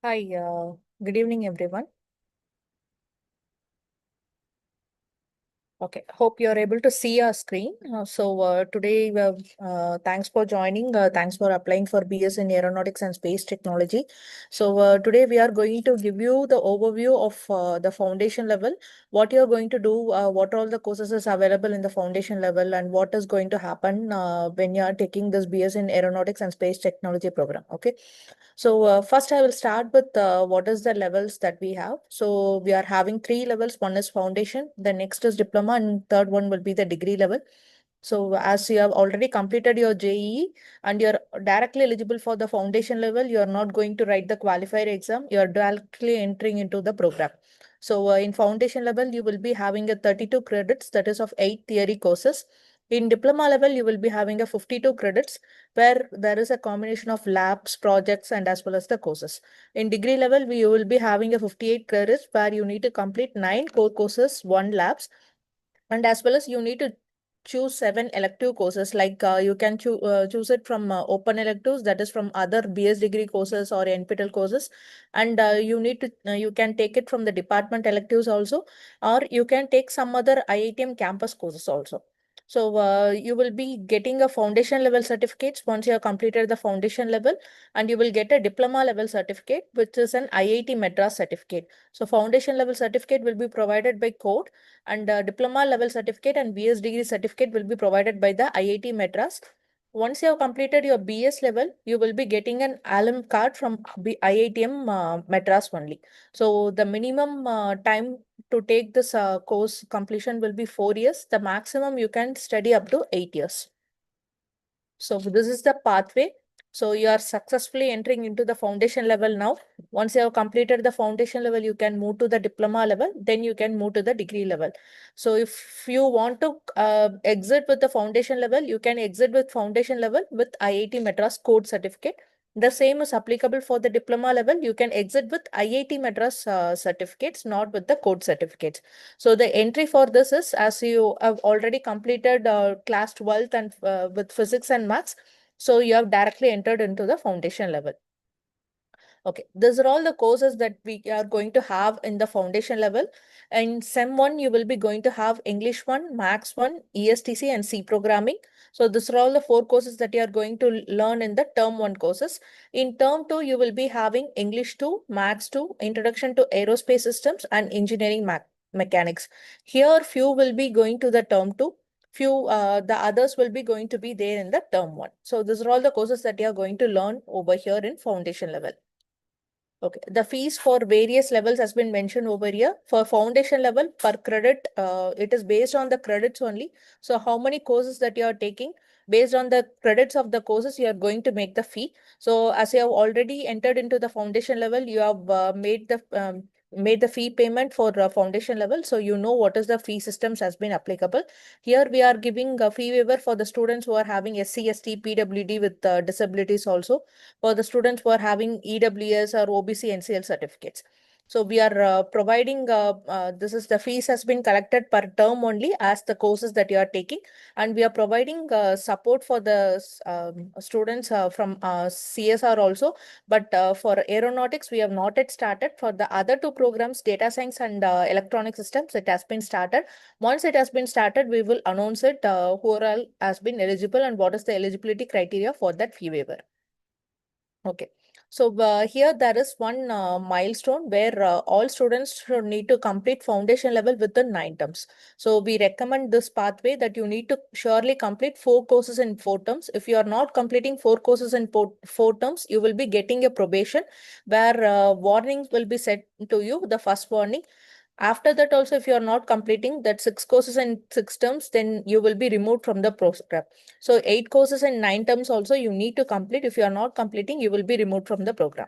Hi, good evening, everyone. Okay, hope you're able to see our screen. Today, thanks for joining. Thanks for applying for BS in Aeronautics and Space Technology. Today we are going to give you the overview of the foundation level, what you're going to do, what all the courses is available in the foundation level, and what is going to happen when you are taking this BS in Aeronautics and Space Technology program. Okay. First I will start with what is the levels that we have. So we are having three levels. One is foundation, the next is diploma, and third one will be the degree level. So as you have already completed your JEE and you're directly eligible for the foundation level, you are not going to write the qualifier exam. You are directly entering into the program. In foundation level, you will be having a 32 credits, that is of 8 theory courses. In diploma level, you will be having a 52 credits where there is a combination of labs, projects, and as well as the courses. In degree level, you will be having a 58 credits where you need to complete 9 core courses, 1 labs, and as well as you need to choose 7 elective courses. Like you can choose it from open electives, that is from other BS degree courses or NPTEL courses, and you can take it from the department electives also, or you can take some other IITM campus courses also. You will be getting a foundation level certificates once you have completed the foundation level, and you will get a diploma level certificate, which is an IIT Madras certificate. So foundation level certificate will be provided by code, and diploma level certificate and BS degree certificate will be provided by the IIT Madras. Once you have completed your BS level, you will be getting an alum card from IITM Madras only. So the minimum time to take this course completion will be 4 years. The maximum you can study up to 8 years. So this is the pathway. So you are successfully entering into the foundation level now. Once you have completed the foundation level, you can move to the diploma level, then you can move to the degree level. So if you want to exit with the foundation level, you can exit with foundation level with IIT Madras code certificate. The same is applicable for the diploma level. You can exit with IIT Madras certificates, not with the code certificates. So the entry for this is, as you have already completed class 12th and with physics and maths, so you have directly entered into the foundation level. Okay, these are all the courses that we are going to have in the foundation level. In SEM 1, you will be going to have English 1, Maths 1, ESTC, and C programming. So these are all the 4 courses that you are going to learn in the term 1 courses. In term 2, you will be having English 2, Maths 2, Introduction to Aerospace Systems, and Engineering Mechanics. Here, few will be going to the term 2. The others will be going to be there in the term 1. So these are all the courses that you are going to learn over here in foundation level. Okay, the fees for various levels has been mentioned over here. For foundation level, per credit, it is based on the credits only. So how many courses that you are taking, based on the credits of the courses, you are going to make the fee. So as you have already entered into the foundation level, you have made the fee payment for foundation level. So you know what is the fee systems has been applicable. Here we are giving a fee waiver for the students who are having SC, ST, PWD with disabilities also, for the students who are having EWS or OBC NCL certificates. So we are providing, this is the fees has been collected per term only as the courses that you are taking. And we are providing support for the students from CSR also. But for aeronautics, we have not yet started. For the other 2 programs, data science and electronic systems, it has been started. Once it has been started, we will announce it, who all has been eligible and what is the eligibility criteria for that fee waiver. Okay. So here there is one milestone where all students should need to complete foundation level within 9 terms. So we recommend this pathway that you need to surely complete 4 courses in 4 terms. If you are not completing 4 courses in 4 terms, you will be getting a probation where warnings will be set to you. The first warning. After that also, if you are not completing that 6 courses in 6 terms, then you will be removed from the program. So 8 courses in 9 terms also you need to complete. If you are not completing, you will be removed from the program.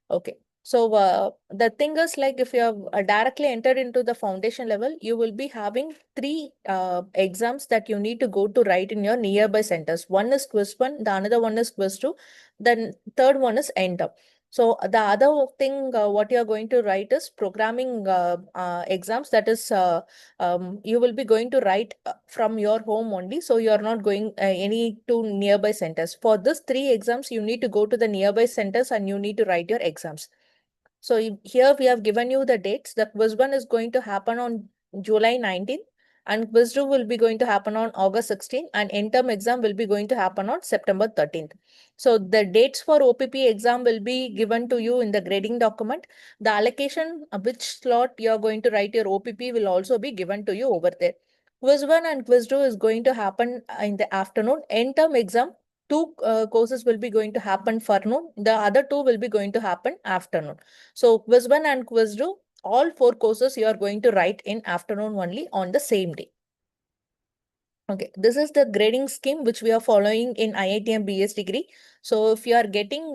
Okay. So the thing is, like, if you have directly entered into the foundation level, you will be having 3 exams that you need to go to write in your nearby centers. One is quiz 1, the another one is quiz 2, then third one is end up. So the other thing what you are going to write is programming exams. That is, you will be going to write from your home only. So you are not going any to nearby centers. For this three exams, you need to go to the nearby centers and you need to write your exams. So here we have given you the dates. The quiz one is going to happen on July 19th and quiz two will be going to happen on August 16th and end-term exam will be going to happen on September 13th. So the dates for OPP exam will be given to you in the grading document. The allocation, which slot you are going to write your OPP will also be given to you over there. Quiz one and quiz two is going to happen in the afternoon. End-term exam, two courses will be going to happen for noon. The other two will be going to happen afternoon. So quiz one and quiz two, all four courses you are going to write in afternoon only on the same day. Okay, this is the grading scheme which we are following in IITM BS degree. So if you are getting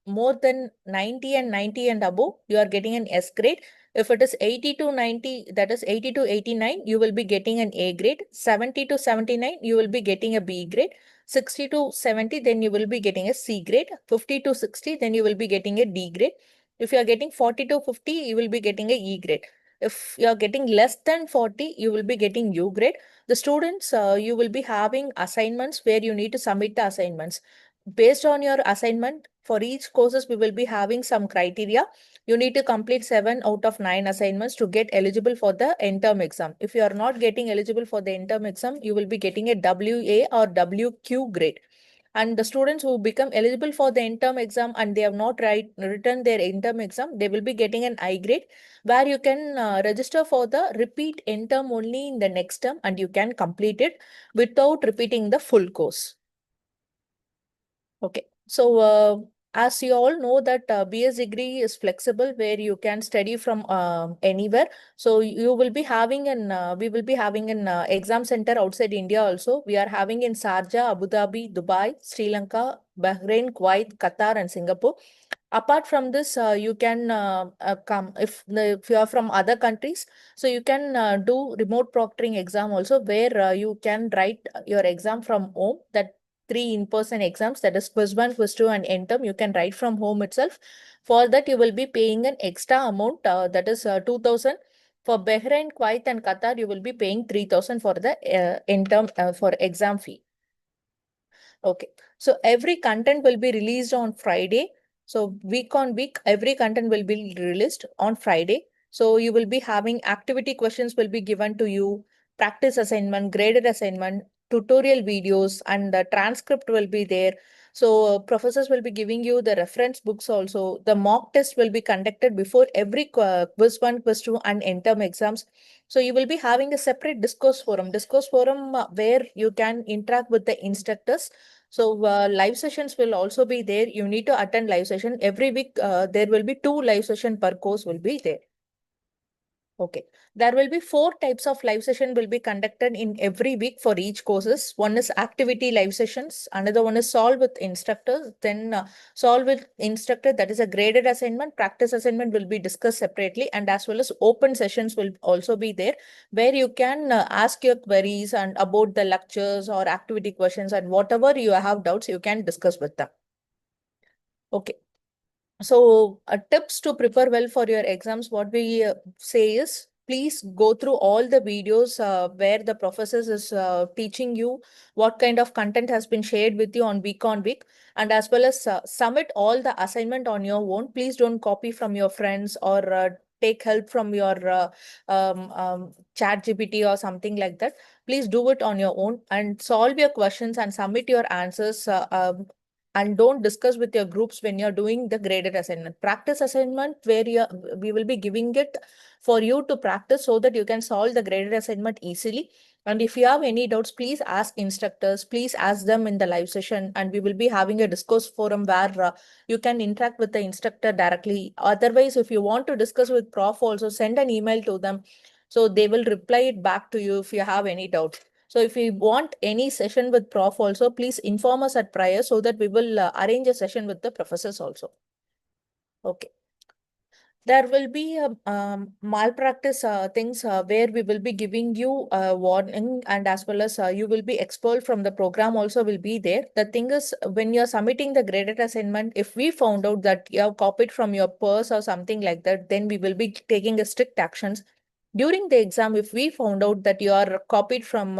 more than 90 and 90 and above, you are getting an S grade. If it is 80 to 90, that is 80 to 89, you will be getting an A grade. 70 to 79, you will be getting a B grade. 60 to 70, then you will be getting a C grade. 50 to 60, then you will be getting a D grade. If you are getting 40 to 50, you will be getting a E grade. If you are getting less than 40, you will be getting U grade. The students, you will be having assignments where you need to submit the assignments. Based on your assignment, for each courses, we will be having some criteria. You need to complete 7 out of 9 assignments to get eligible for the end-term exam. If you are not getting eligible for the end-term exam, you will be getting a WA or WQ grade. And the students who become eligible for the end-term exam and they have not written their end-term exam, they will be getting an I grade, where you can register for the repeat end-term only in the next term and you can complete it without repeating the full course. Okay, so as you all know that BS degree is flexible where you can study from anywhere. So you will be having an, we will be having an exam center outside India also. We are having in Sharjah, Abu Dhabi, Dubai, Sri Lanka, Bahrain, Kuwait, Qatar and Singapore. Apart from this, you can come if you are from other countries, so you can do remote proctoring exam also where you can write your exam from home. That three in-person exams, that is quiz one, quiz two, and end-term, you can write from home itself. For that, you will be paying an extra amount, that is 2,000. For Bahrain, Kuwait, and Qatar, you will be paying 3,000 for the end-term for exam fee. Okay, so every content will be released on Friday. So week on week, every content will be released on Friday. So you will be having activity questions will be given to you, practice assignment, graded assignment, tutorial videos, and the transcript will be there. So professors will be giving you the reference books also. The mock test will be conducted before every quiz one, quiz two, and end-term exams. So you will be having a separate discourse forum where you can interact with the instructors. So live sessions will also be there. You need to attend live session every week. There will be 2 live session per course will be there. Okay, there will be 4 types of live session will be conducted in every week for each courses. One is activity live sessions. Another one is solve with instructors. Then solve with instructor, that is a graded assignment. Practice assignment will be discussed separately, and as well as open sessions will also be there where you can ask your queries and about the lectures or activity questions, and whatever you have doubts, you can discuss with them. Okay. So tips to prepare well for your exams, what we say is, please go through all the videos where the professors is teaching you what kind of content has been shared with you on week, and as well as submit all the assignment on your own. Please don't copy from your friends or take help from your chat GPT or something like that. Please do it on your own and solve your questions and submit your answers and don't discuss with your groups when you're doing the graded assignment. Practice assignment where we will be giving it for you to practice so that you can solve the graded assignment easily. And if you have any doubts, please ask instructors, please ask them in the live session, and we will be having a discourse forum where you can interact with the instructor directly. Otherwise, if you want to discuss with prof also, send an email to them. So they will reply it back to you if you have any doubts. So if you want any session with prof also, please inform us at prior so that we will arrange a session with the professors also. Okay. There will be malpractice things where we will be giving you a warning, and as well as you will be expelled from the program also will be there. The thing is, when you're submitting the graded assignment, if we found out that you have copied from your purse or something like that, then we will be taking a strict actions. During the exam, if we found out that you are copied from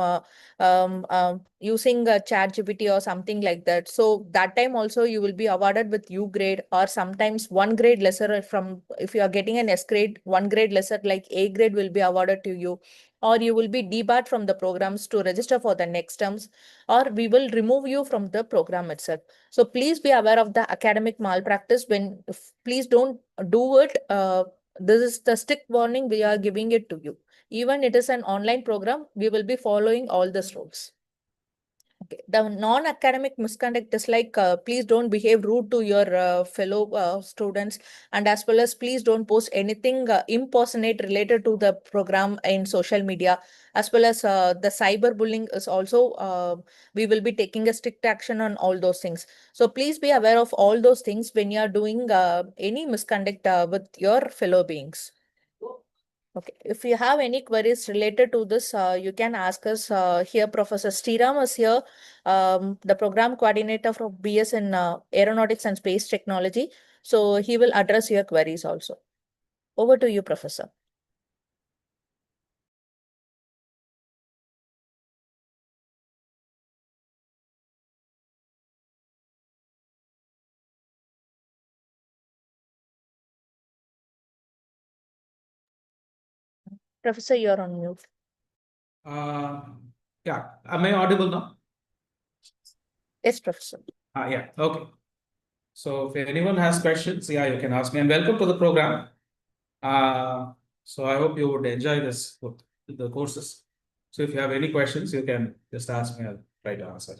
using chat GPT or something like that, so that time also you will be awarded with U grade, or sometimes one grade lesser. From if you are getting an S grade, one grade lesser like A grade will be awarded to you, or you will be debarred from the programs to register for the next terms, or we will remove you from the program itself. So please be aware of the academic malpractice. Please don't do it. This is the strict warning we are giving it to you. Even it is an online program, we will be following all the rules. Okay. The non-academic misconduct is like please don't behave rude to your fellow students, and as well as please don't post anything impersonate related to the program in social media, as well as the cyberbullying is also we will be taking a strict action on all those things. So please be aware of all those things when you are doing any misconduct with your fellow beings. Okay, if you have any queries related to this, you can ask us here. Professor Sriram is here, the program coordinator from BS in Aeronautics and Space Technology. So he will address your queries also. Over to you, Professor. Professor, you're on mute. Yeah, am I audible now? Yes, Professor. Yeah, okay. So if anyone has questions, yeah, you can ask me. And welcome to the program. So I hope you would enjoy the courses. So if you have any questions, you can just ask me. I'll try to answer.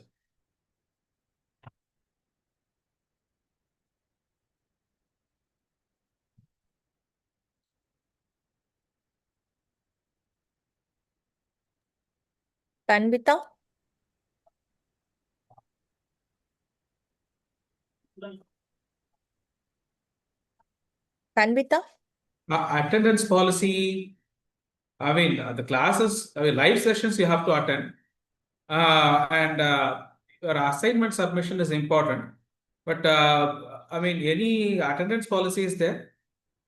Tanvita? Tanvita? Attendance policy. I mean, the classes, live sessions you have to attend. And your assignment submission is important. But I mean, any attendance policy is there?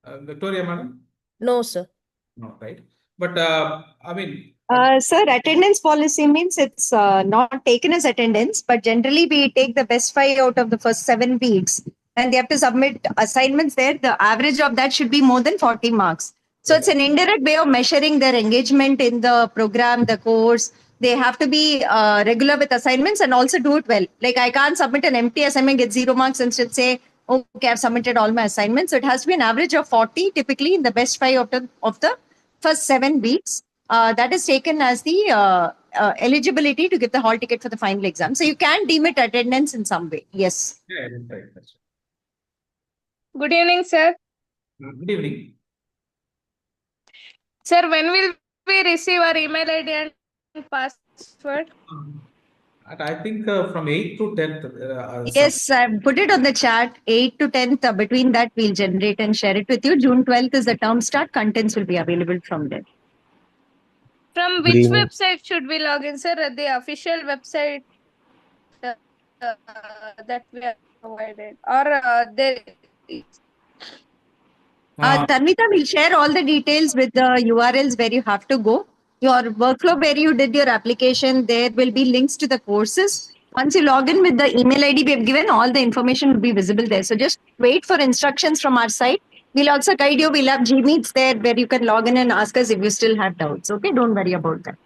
Victoria, madam? No, sir. No, right? But I mean, Sir, attendance policy means it's not taken as attendance, but generally we take the best 5 out of the first 7 weeks, and they have to submit assignments there. The average of that should be more than 40 marks. So it's an indirect way of measuring their engagement in the program, the course. They have to be regular with assignments and also do it well. Like I can't submit an empty assignment, get 0 marks, and should say, okay, I've submitted all my assignments. So it has to be an average of 40, typically in the best 5 of the first 7 weeks. That is taken as the eligibility to get the hall ticket for the final exam. So you can deem it attendance in some way. Yes. yeah, right. Good evening, sir. Good evening. Sir, when will we receive our email ID and password? I think from 8th to 10th. Yes, I've put it on the chat. 8th to 10th, between that, we'll generate and share it with you. June 12th is the term start. Contents will be available from there. From which website should we log in, sir? The official website that we have provided, or there? Tanvita will share all the details with the URLs where you have to go. Your workflow where you did your application, there will be links to the courses. Once you log in with the email ID we have given, all the information will be visible there. So just wait for instructions from our side. We'll also guide you. We'll have Gmeets there where you can log in and ask us if you still have doubts. Okay, don't worry about that.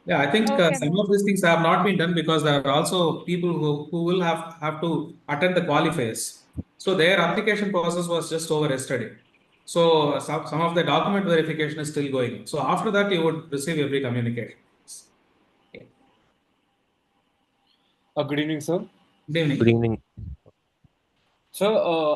Yeah, I think Okay, some of these things have not been done because there are also people who will have to attend the qualifiers. So their application process was just over yesterday. So some of the document verification is still going. So after that, you would receive every communication. Good evening, sir. Good evening. Good evening. Sir,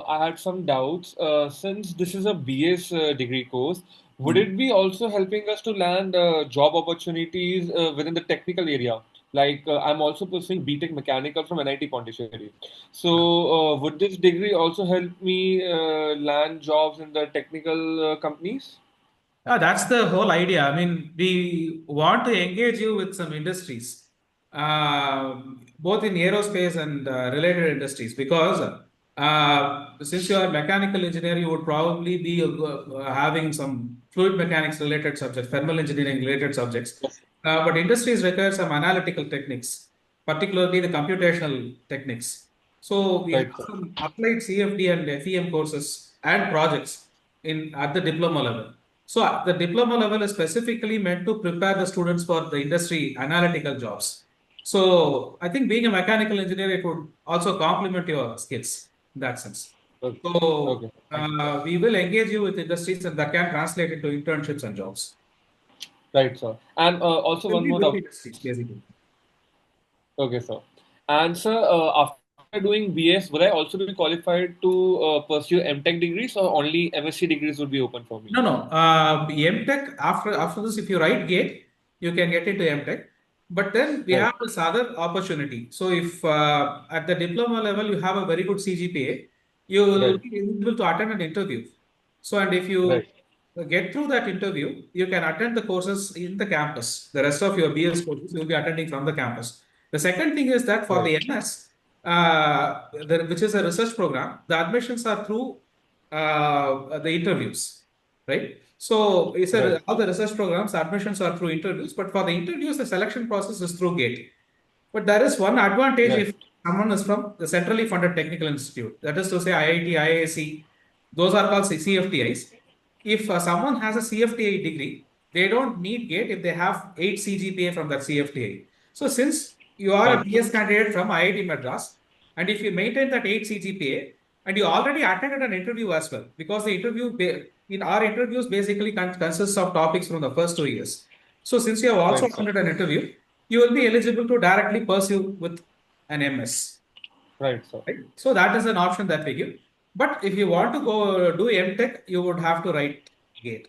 I had some doubts. Since this is a BS degree course, would it be also helping us to land job opportunities within the technical area? Like I'm also pursuing BTech Mechanical from NIT Pondicherry. So would this degree also help me land jobs in the technical companies? That's the whole idea. I mean, we want to engage you with some industries, both in aerospace and related industries, because since you are mechanical engineer, you would probably be having some fluid mechanics related subjects, thermal engineering related subjects. Yes. But industries require some analytical techniques, particularly the computational techniques. So we have Right, sir. some applied CFD and FEM courses and projects in at the diploma level. So the diploma level is specifically meant to prepare the students for the industry analytical jobs. So I think being a mechanical engineer, it would also complement your skills in that sense. Okay. So Okay. Thank you. we will engage you with industries and that can translate into internships and jobs. Right, sir. And also Will one be more good doubt. industries, basically. Okay, sir. And sir, after doing BS, would I also be qualified to pursue MTech degrees, or only MSc degrees would be open for me? No. MTech, after this, if you write GATE, you can get into MTech. But then we Right. have this other opportunity. So if at the diploma level you have a very good CGPA, you will Right. be able to attend an interview. So and if you Right. get through that interview, you can attend the courses in the campus. The rest of your BS courses you will be attending from the campus. The second thing is that for Right. the MS, which is a research program, the admissions are through the interviews, right? So it's Right. all the research programs, admissions are through interviews, but for the interviews, the selection process is through GATE. But there is one advantage Right. if someone is from the centrally funded technical institute, that is to say IIT, IISc, those are called CFTIs. If someone has a CFTI degree, they don't need GATE if they have 8 CGPA from that CFTI. So since you are a Right. BS candidate from IIT Madras, and if you maintain that 8 CGPA, and you already attended an interview as well, because the interview in our interviews basically consists of topics from the first 2 years. So since you have also Right, sir. attended an interview, you will be eligible to directly pursue with an MS. Right, sir. Right? So that is an option that we give. But if you want to go do MTech, you would have to write GATE.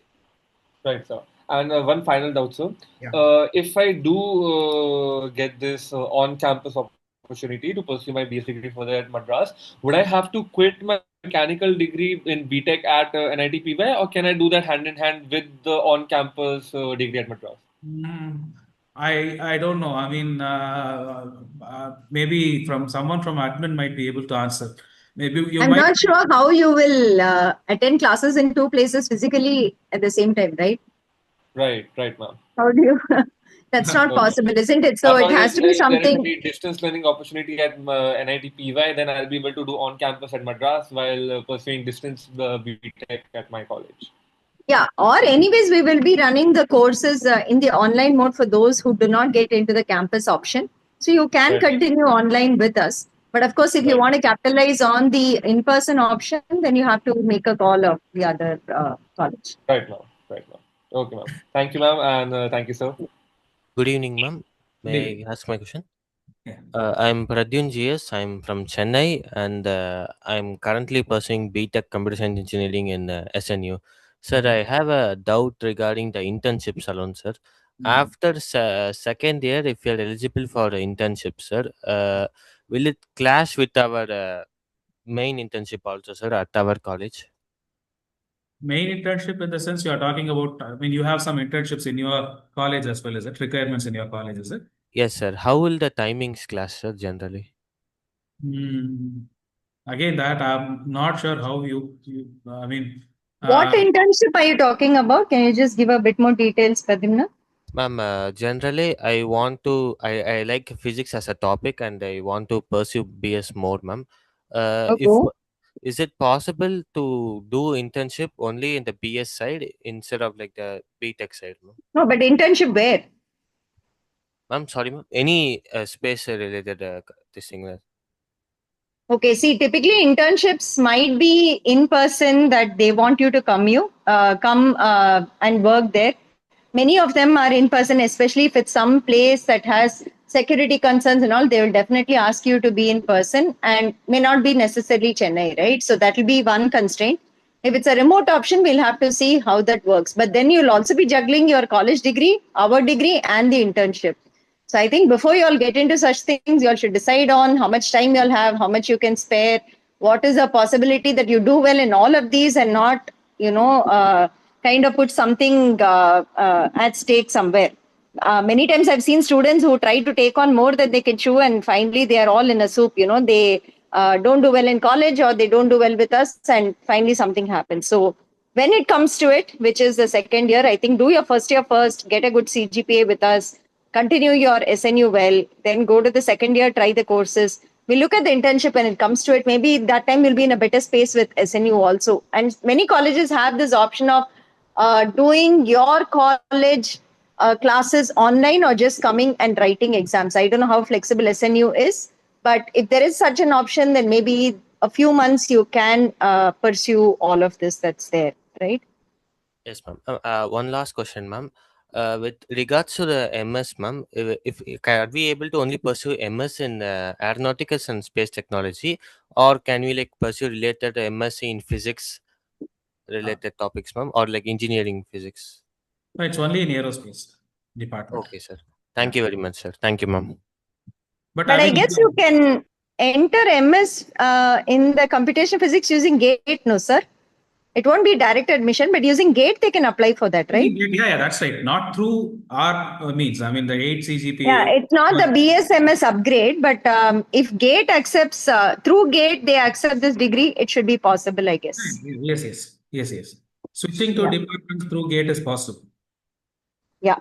Right, sir. And one final doubt, sir. Yeah. If I do get this on-campus opportunity to pursue my BS degree further at Madras, would I have to quit my mechanical degree in BTech at NIT PY, or can I do that hand in hand with the on-campus degree at Madras? I don't know. I mean, maybe from someone from admin might be able to answer. Maybe you I'm might. not sure how you will attend classes in two places physically at the same time, right? Right, ma'am. How do you? That's not Okay. possible, isn't it? So I it thought has to be if there is something. any distance learning opportunity at NIT PY, then I'll be able to do on campus at Madras while pursuing distance BTech at my college. Yeah, or anyways, we will be running the courses in the online mode for those who do not get into the campus option. So you can Right. continue online with us. But of course, if you Right. want to capitalize on the in-person option, then you have to make a call of the other college. Right, ma'am. Okay, ma'am. Thank you, ma'am, and thank you, sir. Good evening, ma'am. Good May evening. I ask my question? Yeah. I'm Pradyun GS. I'm from Chennai, and I'm currently pursuing BTech Computer Science Engineering in SNU. Sir, I have a doubt regarding the internships alone, sir. After second year, if you're eligible for internship, sir, will it clash with our main internship also, sir, at our college? Main internship in the sense you are talking about, I mean, you have some internships in your college as well, is it? Requirements in your college, is it? Yes, sir. How will the timings clash, sir, generally? Again, that I'm not sure how I mean, What internship are you talking about? Can you just give a bit more details, Pradyumna? Ma'am, generally, I like physics as a topic and I want to pursue BS more, ma'am. If Okay. Is it possible to do internship only in the BS side instead of like the BTech side, ma'am? No, but internship where? Ma'am, sorry, ma'am. Any space related this thing? Okay, see, typically internships might be in person that they want you to come and work there. Many of them are in person, especially if it's some place that has security concerns and all, they will definitely ask you to be in person and may not be necessarily Chennai, right? So that will be one constraint. If it's a remote option, we'll have to see how that works. But then you'll also be juggling your college degree, our degree, and the internship. So I think before you all get into such things, you all should decide on how much time you all have, how much you can spare, what is the possibility that you do well in all of these and not, kind of put something at stake somewhere. Many times I've seen students who try to take on more than they can chew, and finally they are all in a soup. They don't do well in college or they don't do well with us, and finally something happens. So when it comes to it, which is the second year, I think do your first year first, get a good CGPA with us, continue your SNU well, then go to the second year, try the courses. We look at the internship when it comes to it. Maybe that time you'll be in a better space with SNU also. And many colleges have this option of doing your college classes online or just coming and writing exams. I don't know how flexible SNU is, but if there is such an option, then maybe a few months you can pursue all of this that's there, right? Yes, ma'am. One last question, ma'am. With regards to the MS, ma'am, are we able to only pursue MS in aeronautics and space technology, or can we like pursue related MSc in physics related topics, ma'am, or like engineering physics? No, it's only in aerospace department. Okay, sir. Thank you very much, sir. Thank you, ma'am. But I guess you can enter MS in the computation physics using GATE, no, sir? It won't be direct admission, but using GATE, they can apply for that, right? Yeah, that's right. Not through our means. I mean, the 8 CGPA. Yeah, it's not the BSMS upgrade, but if GATE accepts, through GATE, they accept this degree, it should be possible, I guess. Yes. Switching to departments through GATE is possible. Yeah.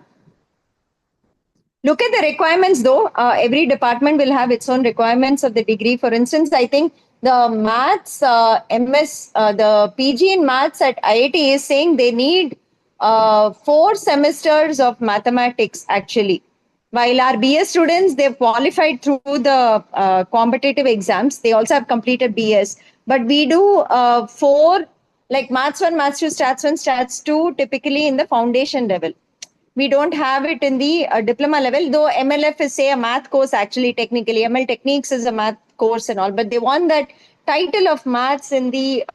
Look at the requirements though. Every department will have its own requirements of the degree. For instance, I think the maths, MS, the PG in maths at IIT is saying they need 4 semesters of mathematics actually. While our BS students, they've qualified through the competitive exams. They also have completed BS. But we do 4, like maths 1, maths 2, stats 1, stats 2, typically in the foundation level. We don't have it in the diploma level, though MLF is, say, a math course, actually, technically. ML Techniques is a math course and all, but they want that title of maths in the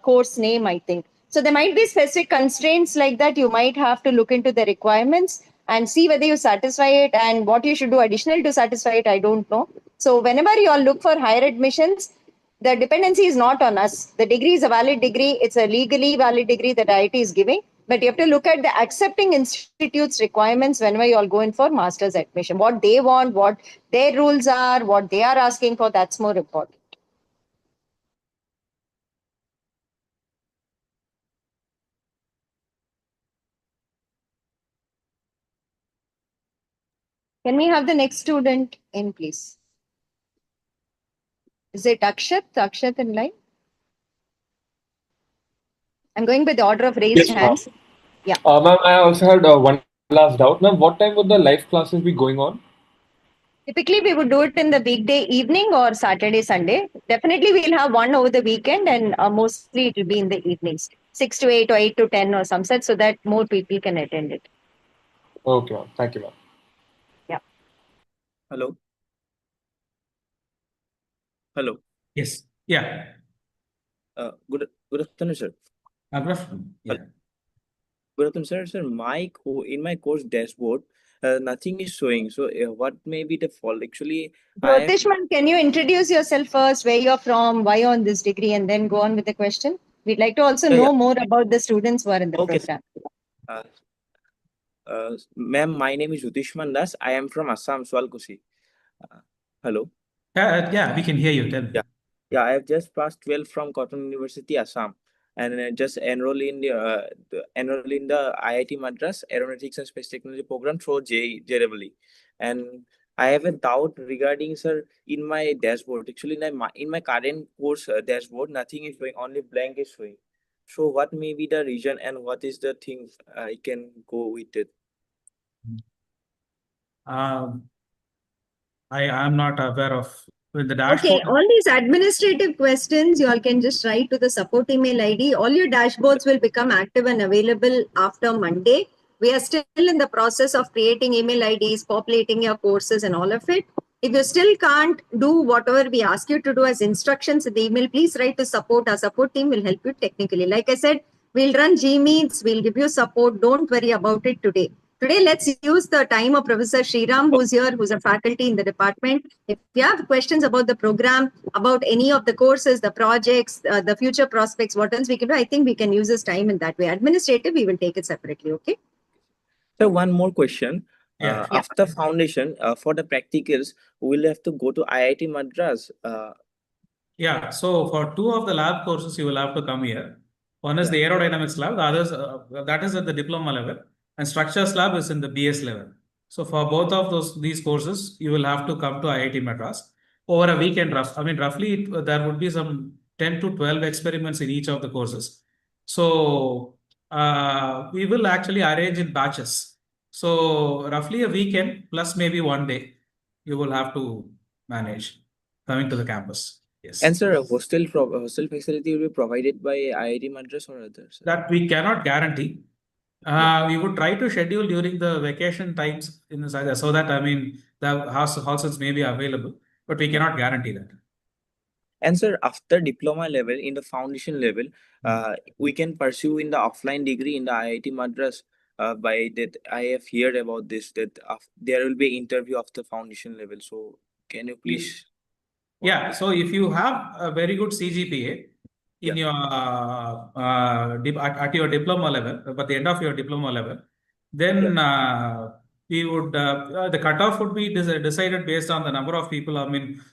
course name, I think. So there might be specific constraints like that. You might have to look into the requirements and see whether you satisfy it and what you should do additional to satisfy it. I don't know. So whenever you all look for higher admissions, the dependency is not on us. The degree is a valid degree. It's a legally valid degree that IIT is giving. But you have to look at the accepting institutes' requirements whenever you all go in for master's admission. What they want, what their rules are, what they are asking for, that's more important. Can we have the next student in, please? Is it Akshat? Akshat in line? I'm going by the order of raised hands. Yeah. Ma'am, I also had one last doubt. Ma'am, what time would the live classes be going on? Typically, we would do it in the weekday evening or Saturday, Sunday. Definitely, we'll have one over the weekend, and mostly it will be in the evenings, 6 to 8 or 8 to 10 or some set, so that more people can attend it. Okay, ma'am. Thank you, ma'am. Yeah. Hello. Hello. Yes. Yeah. Good afternoon, sir. Good afternoon. Yeah. Good afternoon, sir. Sir, in my course dashboard, nothing is showing. So, what may be the fault? Actually, Jyotishman, can you introduce yourself first, where you're from, why on this degree, and then go on with the question? We'd like to also know more about the students who are in the program. Ma'am, my name is Jyotishman Das. I am from Assam, Swalkusi. Hello. Yeah, we can hear you. Tell me. Yeah, I have just passed 12 from Cotton University, Assam, and just enroll in the IIT Madras Aeronautics and Space Technology Program through JEE. And I have a doubt regarding, sir, in my dashboard. Actually, in my current course dashboard, nothing is showing, only blank is showing. So, what may be the reason and what is the thing I can go with it? I am not aware of with the dashboard. Okay, all these administrative questions you all can just write to the support email ID. All your dashboards will become active and available after Monday. We are still in the process of creating email IDs, populating your courses and all of it. If you still can't do whatever we ask you to do as instructions in the email, please write to support. Our support team will help you technically. Like I said, we'll run Gmeets, we'll give you support. Don't worry about it today. Today, let's use the time of Professor Sriram, who's here, who's a faculty in the department. If you have questions about the program, about any of the courses, the projects, the future prospects, what else we can do, I think we can use this time in that way. Administrative, we will take it separately, okay? So one more question. Yeah. After foundation, for the practicals, we'll have to go to IIT Madras. Yeah, so for two of the lab courses, you will have to come here. One is the aerodynamics lab, the others that is at the diploma level, and structures lab is in the BS level. So for both of these courses, you will have to come to IIT Madras over a weekend. Roughly there would be some 10 to 12 experiments in each of the courses. So we will actually arrange in batches. So roughly a weekend plus maybe one day, you will have to manage coming to the campus. Yes. And sir, hostel facility will be provided by IIT Madras or others? That we cannot guarantee. We would try to schedule during the vacation times in the so that the hostels may be available, but we cannot guarantee that. And sir, after diploma level, in the foundation level, we can pursue in the offline degree in the IIT Madras. By that, I have heard about this, that there will be interview after foundation level. So can you please? Yeah, so if you have a very good CGPA in your at your diploma level, at the end of your diploma level, then we would the cutoff would be decided based on the number of people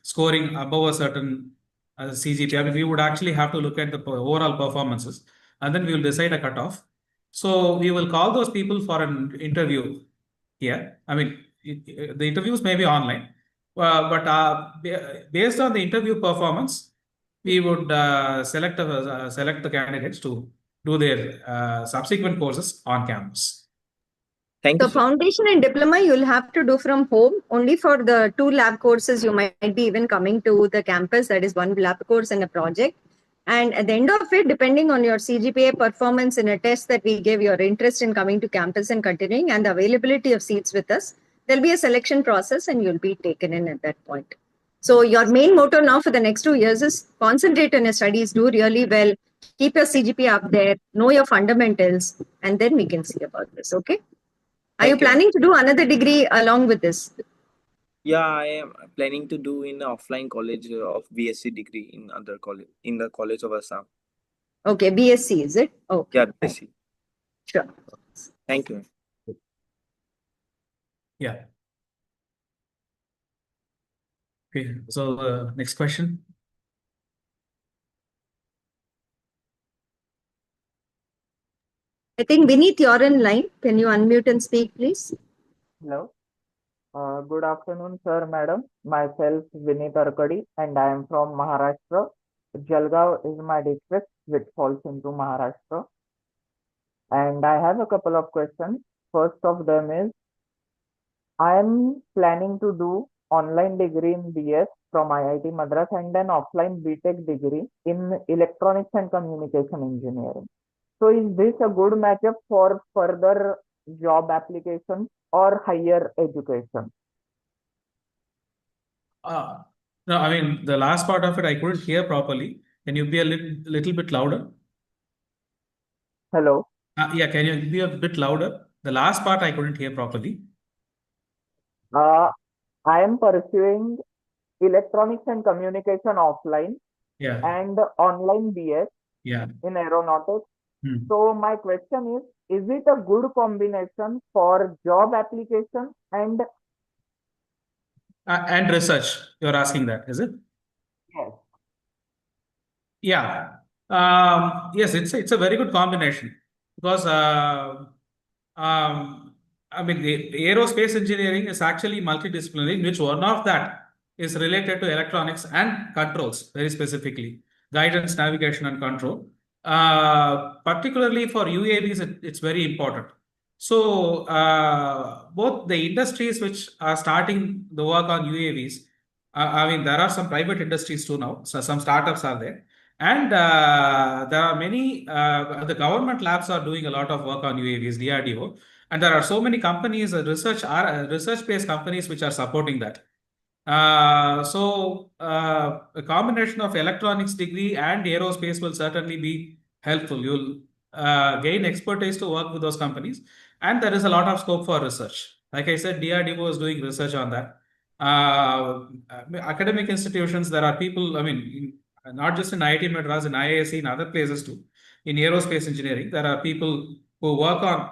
scoring above a certain CGPA. We would actually have to look at the overall performances, and then we will decide a cutoff. So we will call those people for an interview here. The interviews may be online. But based on the interview performance, we would select the candidates to do their subsequent courses on campus. Thank you, So sir. foundation and diploma, you'll have to do from home. Only for the 2 lab courses, you might be even coming to the campus. That is 1 lab course and a project. And at the end of it, depending on your CGPA performance in a test that we give, your interest in coming to campus and continuing, and the availability of seats with us, there'll be a selection process and you'll be taken in at that point. So your main motto now for the next 2 years is concentrate on your studies, do really well, keep your CGPA up there, know your fundamentals, and then we can see about this, okay? Are you planning to do another degree along with this? Yeah, I am planning to do in offline college of BSc degree in other college, in the College of Assam. Okay, BSc, is it? Okay. Yeah, BSc. Sure. Thank you. Yeah. Okay, so next question. I think Vineet, you're in line. Can you unmute and speak, please? Hello. Good afternoon, sir, madam. Myself, Vineet Arkadi, and I am from Maharashtra. Jalgaon is my district, which falls into Maharashtra. And I have a couple of questions. First of them is, I am planning to do online degree in BS from IIT Madras and then offline BTech degree in Electronics and Communication Engineering. So is this a good matchup for further job applications or higher education? No, the last part of it I couldn't hear properly. Can you be a little bit louder? Hello. Yeah, can you be a bit louder? The last part I couldn't hear properly. I am pursuing Electronics and Communication offline and online BS in aeronautics. So my question is it a good combination for job application and research? You're asking that, is it? Yes. Yeah. Yes, it's a very good combination because the aerospace engineering is actually multidisciplinary, in which one of that is related to electronics and controls, very specifically guidance, navigation, and control. Particularly for UAVs, it's very important. So both the industries which are starting the work on UAVs, there are some private industries too now. So some startups are there. And there are many, the government labs are doing a lot of work on UAVs, DRDO. And there are so many companies, research-based companies which are supporting that. A combination of electronics degree and aerospace will certainly be helpful. gain expertise to work with those companies, and there is a lot of scope for research. Like I said, DRDO is doing research on that. Academic institutions, there are people, I mean, not just in IIT Madras, in IISc, in other places too. In aerospace engineering, there are people who work on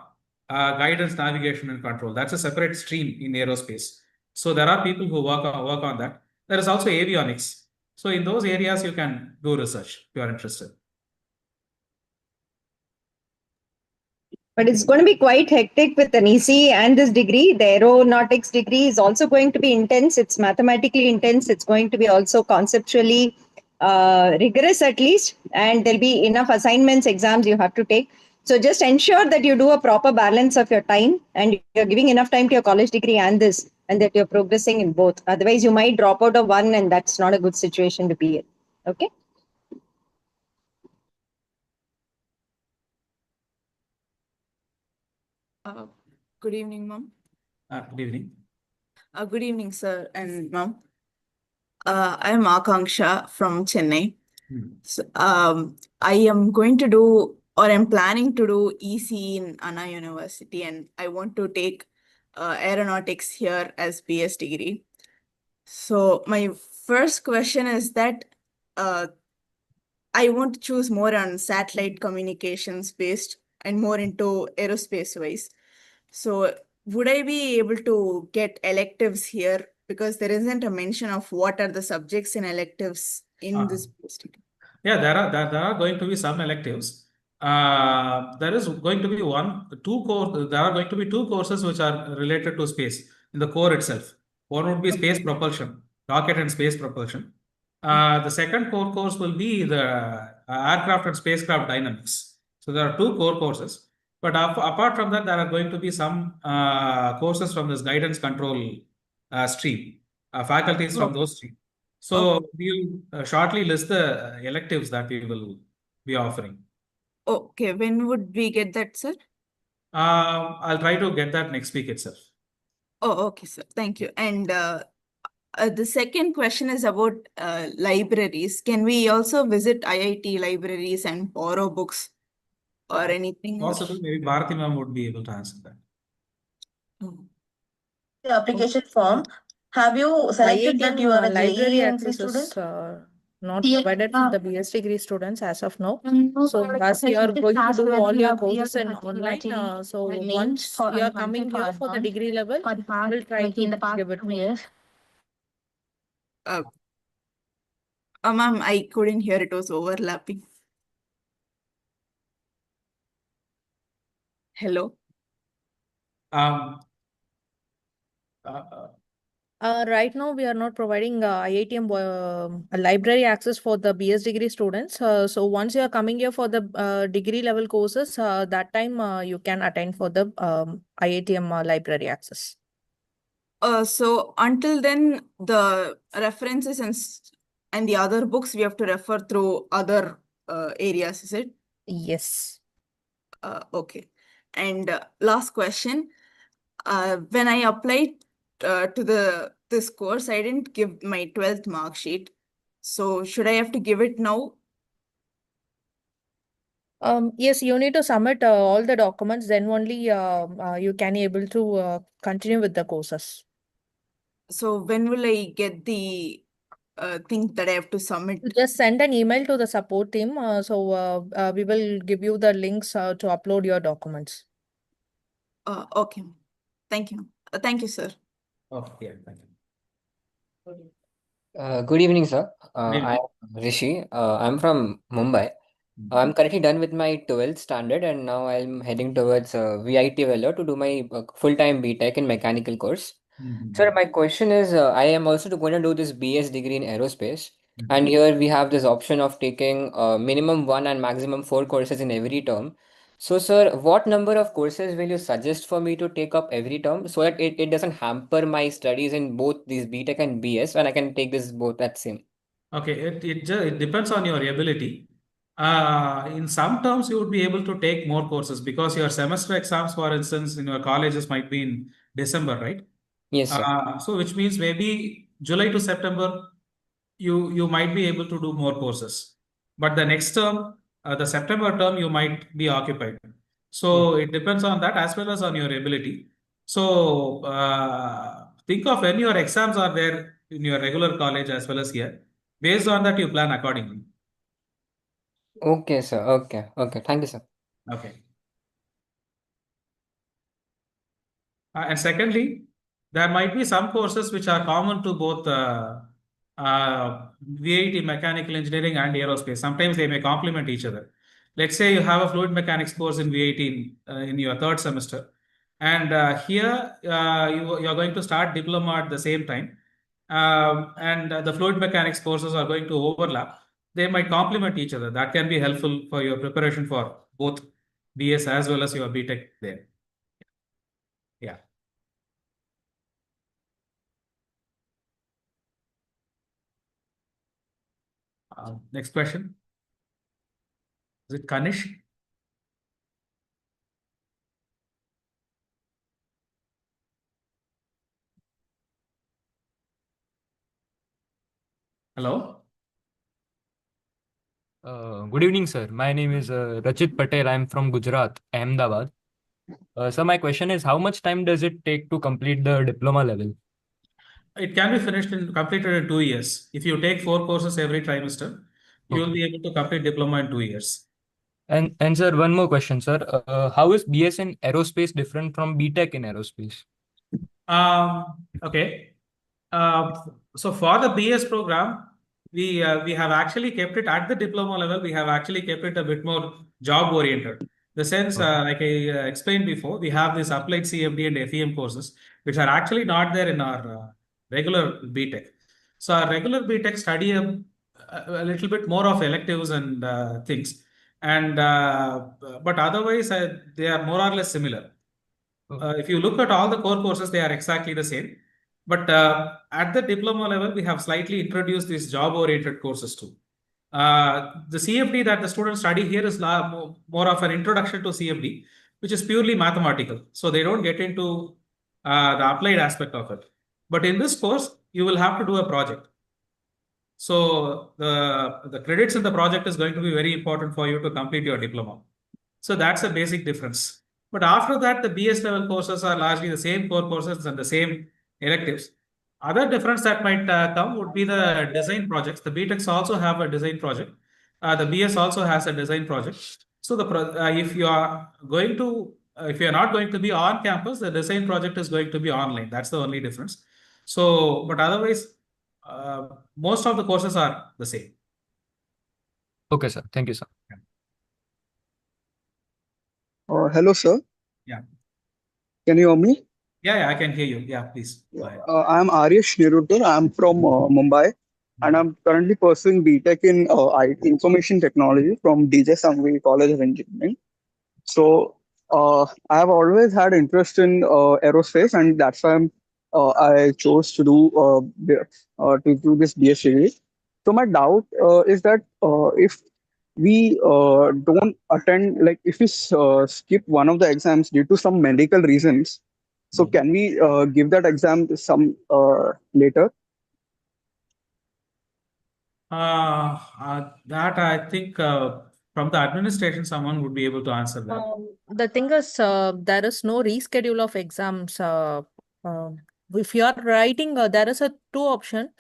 guidance, navigation, and control. That's a separate stream in aerospace. So there are people who work on that. There is also avionics. So in those areas, you can do research if you are interested. But it's going to be quite hectic with an EC and this degree. The aeronautics degree is also going to be intense. It's mathematically intense. It's going to be also conceptually rigorous at least. And there'll be enough assignments, exams you have to take. So just ensure that you do a proper balance of your time and you're giving enough time to your college degree and this, and that you're progressing in both. Otherwise, you might drop out of one, and that's not a good situation to be in. Okay. Good evening, ma'am. Good evening. Good evening, sir and ma'am. I am Akanksha from Chennai. So, I am going to do, or I'm planning to do EC in Anna University, and I want to take aeronautics here as BS degree. So my first question is that I want to choose more on satellite communications based and more into aerospace wise. So would I be able to get electives here? Because there isn't a mention of what are the subjects in electives in this post. Yeah, there are going to be some electives. There is going to be there are going to be two courses which are related to space in the core itself. One would be space propulsion, rocket and space propulsion. The second core course will be the aircraft and spacecraft dynamics. So there are two core courses. But apart from that, there are going to be some courses from this guidance control stream, faculties from those streams. So we'll shortly list the electives that we will be offering. Okay, when would we get that, sir? I'll try to get that next week itself. Oh, okay, sir. Thank you. And the second question is about libraries. Can we also visit IIT libraries and borrow books or anything? Possible, maybe Bharati ma'am would be able to answer that. The application form. Have you selected that you are a library access student? Not provided for the BS degree students as of now. So as you are going to do all your courses in online, so once you are coming here for the degree level, we'll try to give it. Ma'am, I couldn't hear, it was overlapping. Hello. Right now, we are not providing IITM library access for the BS degree students. So once you are coming here for the degree level courses, that time you can attend for the IITM library access. So until then, the references and the other books we have to refer through other areas, is it? Yes. Okay. And last question. When I applied to this course, I didn't give my 12th mark sheet. So should I have to give it now? Yes, you need to submit all the documents, then only you can able to continue with the courses. So when will I get the thing that I have to submit? Just send an email to the support team. We will give you the links to upload your documents. Okay. Thank you. Thank you, sir. Okay, yeah, thank you. Good evening, sir. Good evening. I'm Rishi. I'm from Mumbai. I'm currently done with my 12th standard and now I'm heading towards VIT Vellore to do my full-time BTech in mechanical course. Sir, my question is, I am also going to do this BS degree in aerospace. And here we have this option of taking minimum 1 and maximum 4 courses in every term. So, sir, what number of courses will you suggest for me to take up every term so that it doesn't hamper my studies in both these BTech and BS and I can take this both at same? Okay, it depends on your ability. In some terms, you would be able to take more courses because your semester exams, for instance, in your colleges might be in December, right? Yes, sir. So which means maybe July to September, you might be able to do more courses. But the next term, the September term you might be occupied. So it depends on that as well as on your ability. So think of when your exams are there in your regular college as well as here. Based on that, you plan accordingly. Okay, sir. Okay. Okay. Thank you, sir. Okay. And secondly, there might be some courses which are common to both VIT Mechanical Engineering and Aerospace. Sometimes they may complement each other. Let's say you have a fluid mechanics course in VIT in your third semester, and here you're going to start diploma at the same time, and the fluid mechanics courses are going to overlap. They might complement each other. That can be helpful for your preparation for both BS as well as your BTech there. Yeah. Next question. Is it Kanish? Hello? Good evening, sir. My name is Rachit Patel. I'm from Gujarat, Ahmedabad. So my question is, how much time does it take to complete the diploma level? It can be completed in 2 years. If you take 4 courses every trimester, you will be able to complete diploma in 2 years. And sir, one more question, sir. How is BS in aerospace different from BTech in aerospace? Okay. So for the BS program, we have actually kept it at the diploma level. We have actually kept it a bit more job oriented. The sense, like I explained before, we have this applied CFD and FEM courses, which are actually not there in our regular BTech. So our regular BTech study a little bit more of electives and things, and but otherwise they are more or less similar. If you look at all the core courses, they are exactly the same. But at the diploma level, we have slightly introduced these job-oriented courses too. The CFD that the students study here is more of an introduction to CFD, which is purely mathematical. So they don't get into the applied aspect of it. But in this course, you will have to do a project. So the credits in the project is going to be very important for you to complete your diploma. So that's a basic difference. But after that, the BS level courses are largely the same core courses and the same electives. Other difference that might come would be the design projects. The BTechs also have a design project. The BS also has a design project. So if you are going to, if you are not going to be on campus, the design project is going to be online. That's the only difference. So, but otherwise, most of the courses are the same. Okay, sir. Thank you, sir. Hello, sir. Yeah. Can you hear me? Yeah, I can hear you. Yeah, please. Go ahead. I'm Aryash Niruddar. I'm from Mumbai, and I'm currently pursuing BTech in Information Technology from DJ Sangvi College of Engineering. So I have always had interest in aerospace, and that's why I chose to do this BS degree. So my doubt is that if we don't attend, like if we skip one of the exams due to some medical reasons, so can we give that exam some later? That I think from the administration, someone would be able to answer that. The thing is, there is no reschedule of exams. If you are writing, there is a two option.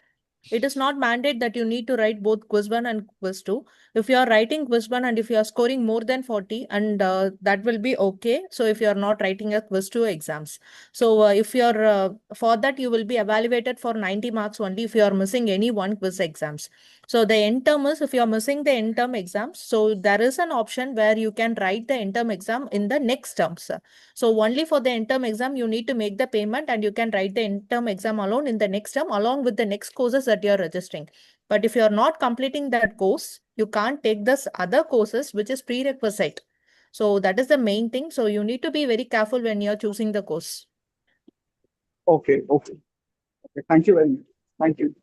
It is not mandate that you need to write both quiz 1 and quiz 2. If you are writing quiz 1 and if you are scoring more than 40, and that will be okay. So if you are not writing a quiz 2 exams. So if you are for that, you will be evaluated for 90 marks only if you are missing any one quiz exams. So the end term is if you are missing the end term exams, so there is an option where you can write the end term exam in the next terms. So only for the end term exam, you need to make the payment and you can write the end term exam alone in the next term along with the next courses that you're registering. But if you're not completing that course, you can't take this other courses, which is prerequisite. So that is the main thing. So you need to be very careful when you're choosing the course. Okay. Thank you very much. Thank you.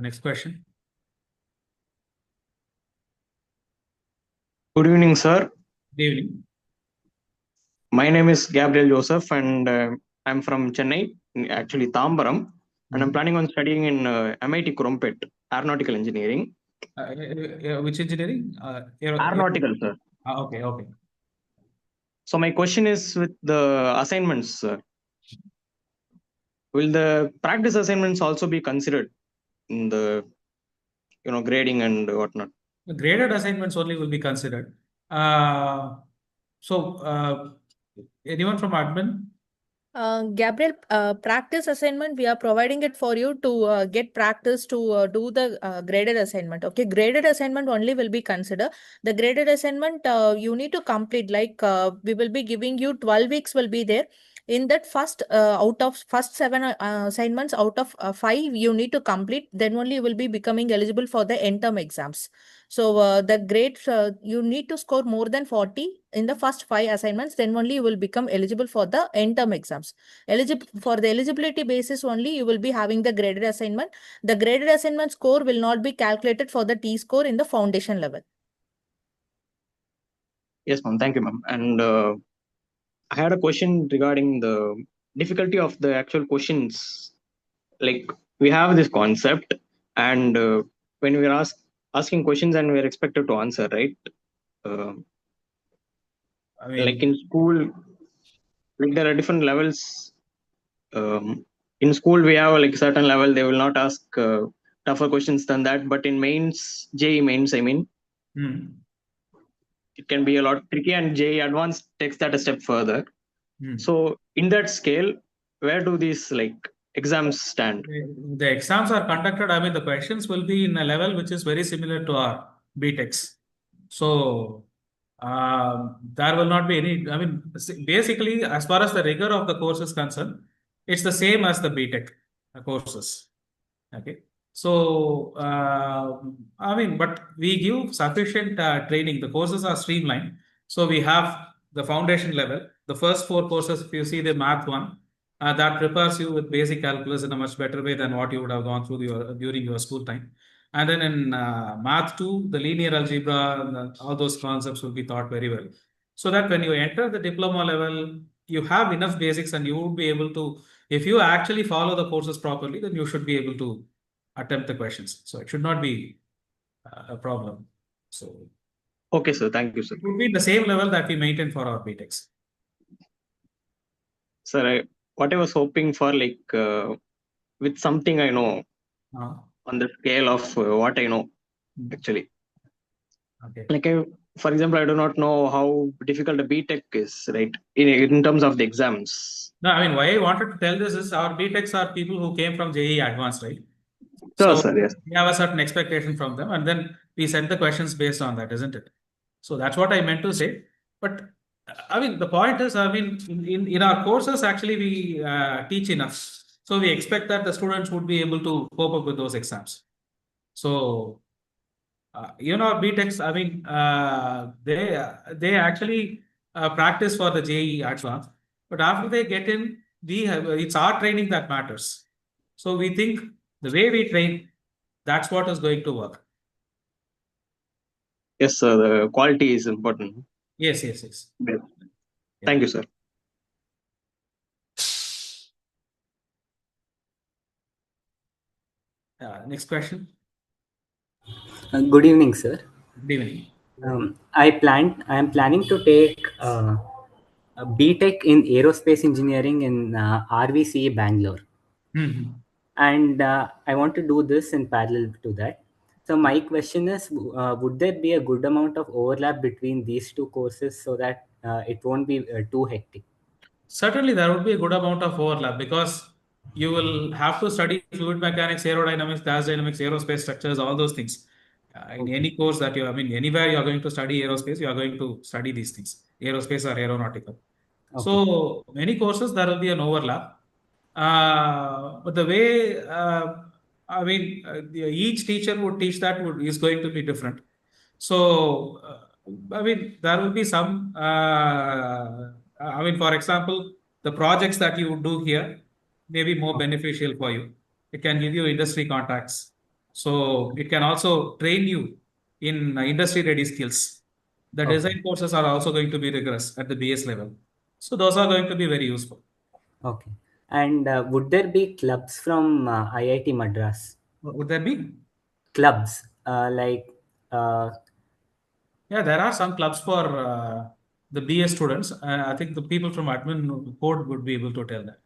Next question. Good evening, sir. Good evening. My name is Gabriel Joseph, and I'm from Chennai, actually Tambaram, and I'm planning on studying in MIT Krompet. aeronautical engineering. Which engineering? Aeronautical, sir. Okay, okay. So my question is with the assignments, sir. Will the practice assignments also be considered in the grading and whatnot? The graded assignments only will be considered. So, anyone from admin? Gabriel, practice assignment, we are providing it for you to get practice to do the graded assignment. Okay, graded assignment only will be considered. The graded assignment you need to complete, like we will be giving you 12 weeks will be there. In that first, out of first 7 assignments, out of 5, you need to complete. Then only you will be becoming eligible for the end term exams. So the grades, you need to score more than 40 in the first 5 assignments. Then only you will become eligible for the end term exams. For the eligibility basis only, you will be having the graded assignment. The graded assignment score will not be calculated for the T score in the foundation level. Yes, ma'am. Thank you, ma'am. And I had a question regarding the difficulty of the actual questions. Like we have this concept, and when we're asking questions and we're expected to answer, right? Like in school, like there are different levels. In school, we have like certain level. They will not ask tougher questions than that. But in mains, JEE mains, I mean, it can be a lot tricky, and JEE advanced takes that a step further. So in that scale, where do these like exams stand? The exams are conducted. I mean, the questions will be in a level which is very similar to our BTECs. So there will not be any. I mean, basically, as far as the rigor of the course is concerned, it's the same as the BTEC courses. Okay. So I mean, but we give sufficient training. The courses are streamlined. So we have the foundation level. The first 4 courses, if you see the math one, that prepares you with basic calculus in a much better way than what you would have gone through during your school time. And then in math 2, the linear algebra, all those concepts will be taught very well. So that when you enter the diploma level, you have enough basics and you would be able to, if you actually follow the courses properly, then you should be able to attempt the questions. So it should not be a problem. So okay, sir. Thank you, sir. It would be the same level that we maintain for our BTECs. Sir, what I was hoping for, like with something I know on the scale of what I know, actually. Okay. Like for example, I do not know how difficult a BTEC is, right? In terms of the exams. No, I mean, why I wanted to tell this is our BTECs are people who came from JEE Advanced, right? Sure, So sir, yes. we have a certain expectation from them, and then we set the questions based on that, isn't it? So that's what I meant to say. But I mean, the point is, I mean, in our courses, actually, we teach enough. So we expect that the students would be able to cope up with those exams. So, BTECs, I mean, they actually practice for the JEE Advanced. But after they get in, it's our training that matters. So we think the way we train, that's what is going to work. Yes, sir. The quality is important. Yes. Yes. Thank you, sir. Next question. Good evening, sir. Good evening. I am planning to take a BTech in Aerospace Engineering in RVCE Bangalore. And I want to do this in parallel to that. So my question is, would there be a good amount of overlap between these 2 courses so that it won't be too hectic? Certainly, there would be a good amount of overlap because you will have to study fluid mechanics, aerodynamics, gas dynamics, aerospace structures, all those things. In any course that I mean, anywhere you are going to study aerospace, you are going to study these things, aerospace or aeronautical. Okay. So many courses, there will be an overlap. But the way, I mean, each teacher would teach is going to be different. So, I mean, there will be some, I mean, for example, the projects that you would do here may be more beneficial for you. It can give you industry contacts. So it can also train you in industry ready skills. The design courses are also going to be rigorous at the BS level. So those are going to be very useful. Okay. And would there be clubs from IIT Madras? Would there be? clubs, like uh, Yeah, there are some clubs for the BS students. I think the people from admin code would be able to tell that.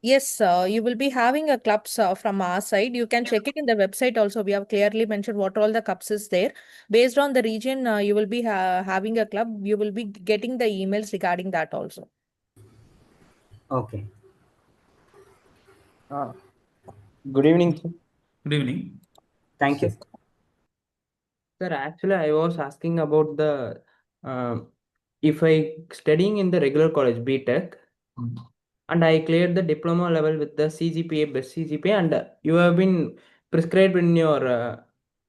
Yes, you will be having a clubs from our side. You can check it in the website also. We have clearly mentioned what all the clubs is there. Based on the region, you will be having a club. You will be getting the emails regarding that also. okay. Good evening, sir. Good evening. Thank you. Sir, actually, I was asking about the if I studying in the regular college BTech and I cleared the diploma level with the CGPA, best CGPA, and you have been prescribed in your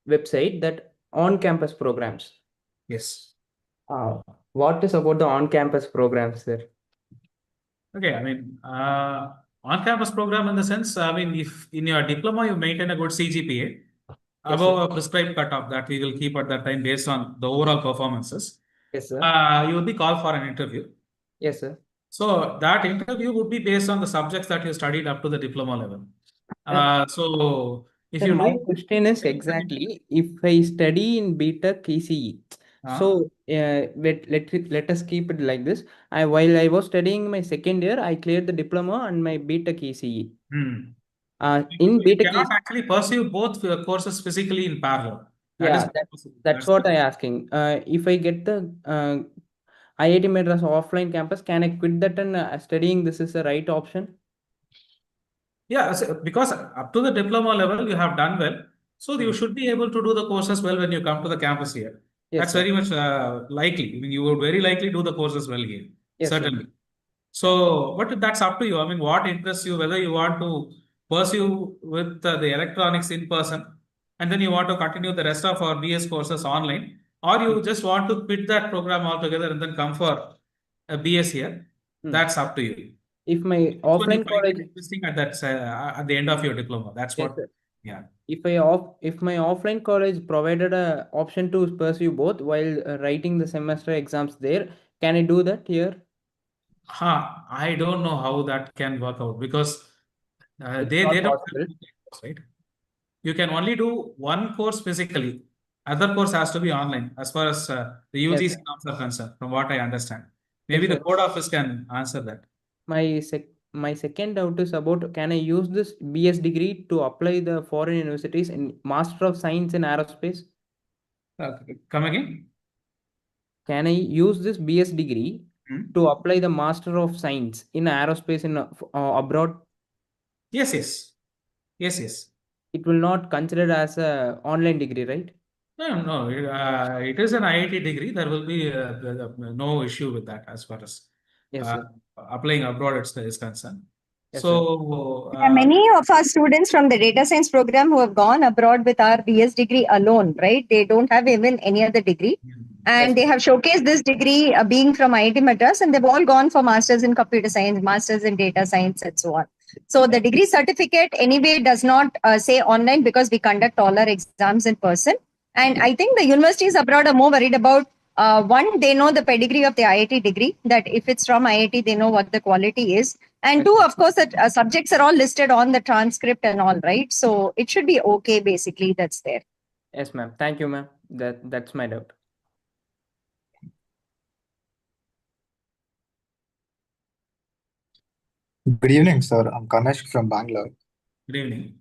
website that on-campus programs. Yes. What is about the on-campus programs, sir? Okay, I mean, on-campus program in the sense, I mean, if in your diploma you maintain a good CGPA, above a prescribed cutoff that we will keep at that time based on the overall performances, Yes, sir. you will be called for an interview. Yes, sir. So that interview would be based on the subjects that you studied up to the diploma level. So if Sir, you my do, question is exactly if I study in BTech ECE. So let us keep it like this. While I was studying my second year, I cleared the diploma and my BTech ECE. In you BTech cannot ECE, actually pursue both courses physically in parallel. yeah, that's what I asking. If I get the IIT Madras offline campus, can I quit that and studying this is the right option? Yeah, because up to the diploma level you have done well, so you should be able to do the courses well when you come to the campus here. Yes, That's sir. very much likely. I mean, you would very likely do the courses well here. Yes, sir. Certainly. So, but that's up to you. I mean, what interests you, whether you want to pursue with the electronics in person, and then you want to continue the rest of our BS courses online, or you just want to quit that program altogether and then come for a BS here. That's up to you. If my Which one you offline find college, it interesting at that at the end of your diploma. That's yes, what. sir. Yeah. If my offline college provided a option to pursue both while writing the semester exams there, can I do that here? I don't know how that can work out because It's they not don't have possible. two courses, right? You can only do one course physically. Other course has to be online as far as the Yes, UGC sir. norms are concerned, from what I understand. Yes, Maybe the sir. code office can answer that. My second doubt is about can I use this BS degree to apply the foreign universities in Master of Science in Aerospace? Come again? Can I use this BS degree to apply the Master of Science in Aerospace in abroad? Yes, yes. Yes, yes. It will not considered as a online degree, right? No. It is an IIT degree. There will be no issue with that as far as Yes, sir. applying abroad is concerned. Yes, sir. So, There are many of our students from the data science program who have gone abroad with our BS degree alone, right? They don't have even any other degree. And they have showcased this degree being from IIT Madras, and they've all gone for masters in computer science, masters in data science, and so on. So the degree certificate anyway does not say online because we conduct all our exams in person. And I think the universities abroad are more worried about one, they know the pedigree of the IIT degree, that if it's from IIT, they know what the quality is. And two, of course, that subjects are all listed on the transcript and all, right? So it should be okay, basically, that's there. Yes, ma'am. Thank you, ma'am. That's my doubt. Good evening, sir. I'm Kanishk from Bangalore. Good evening.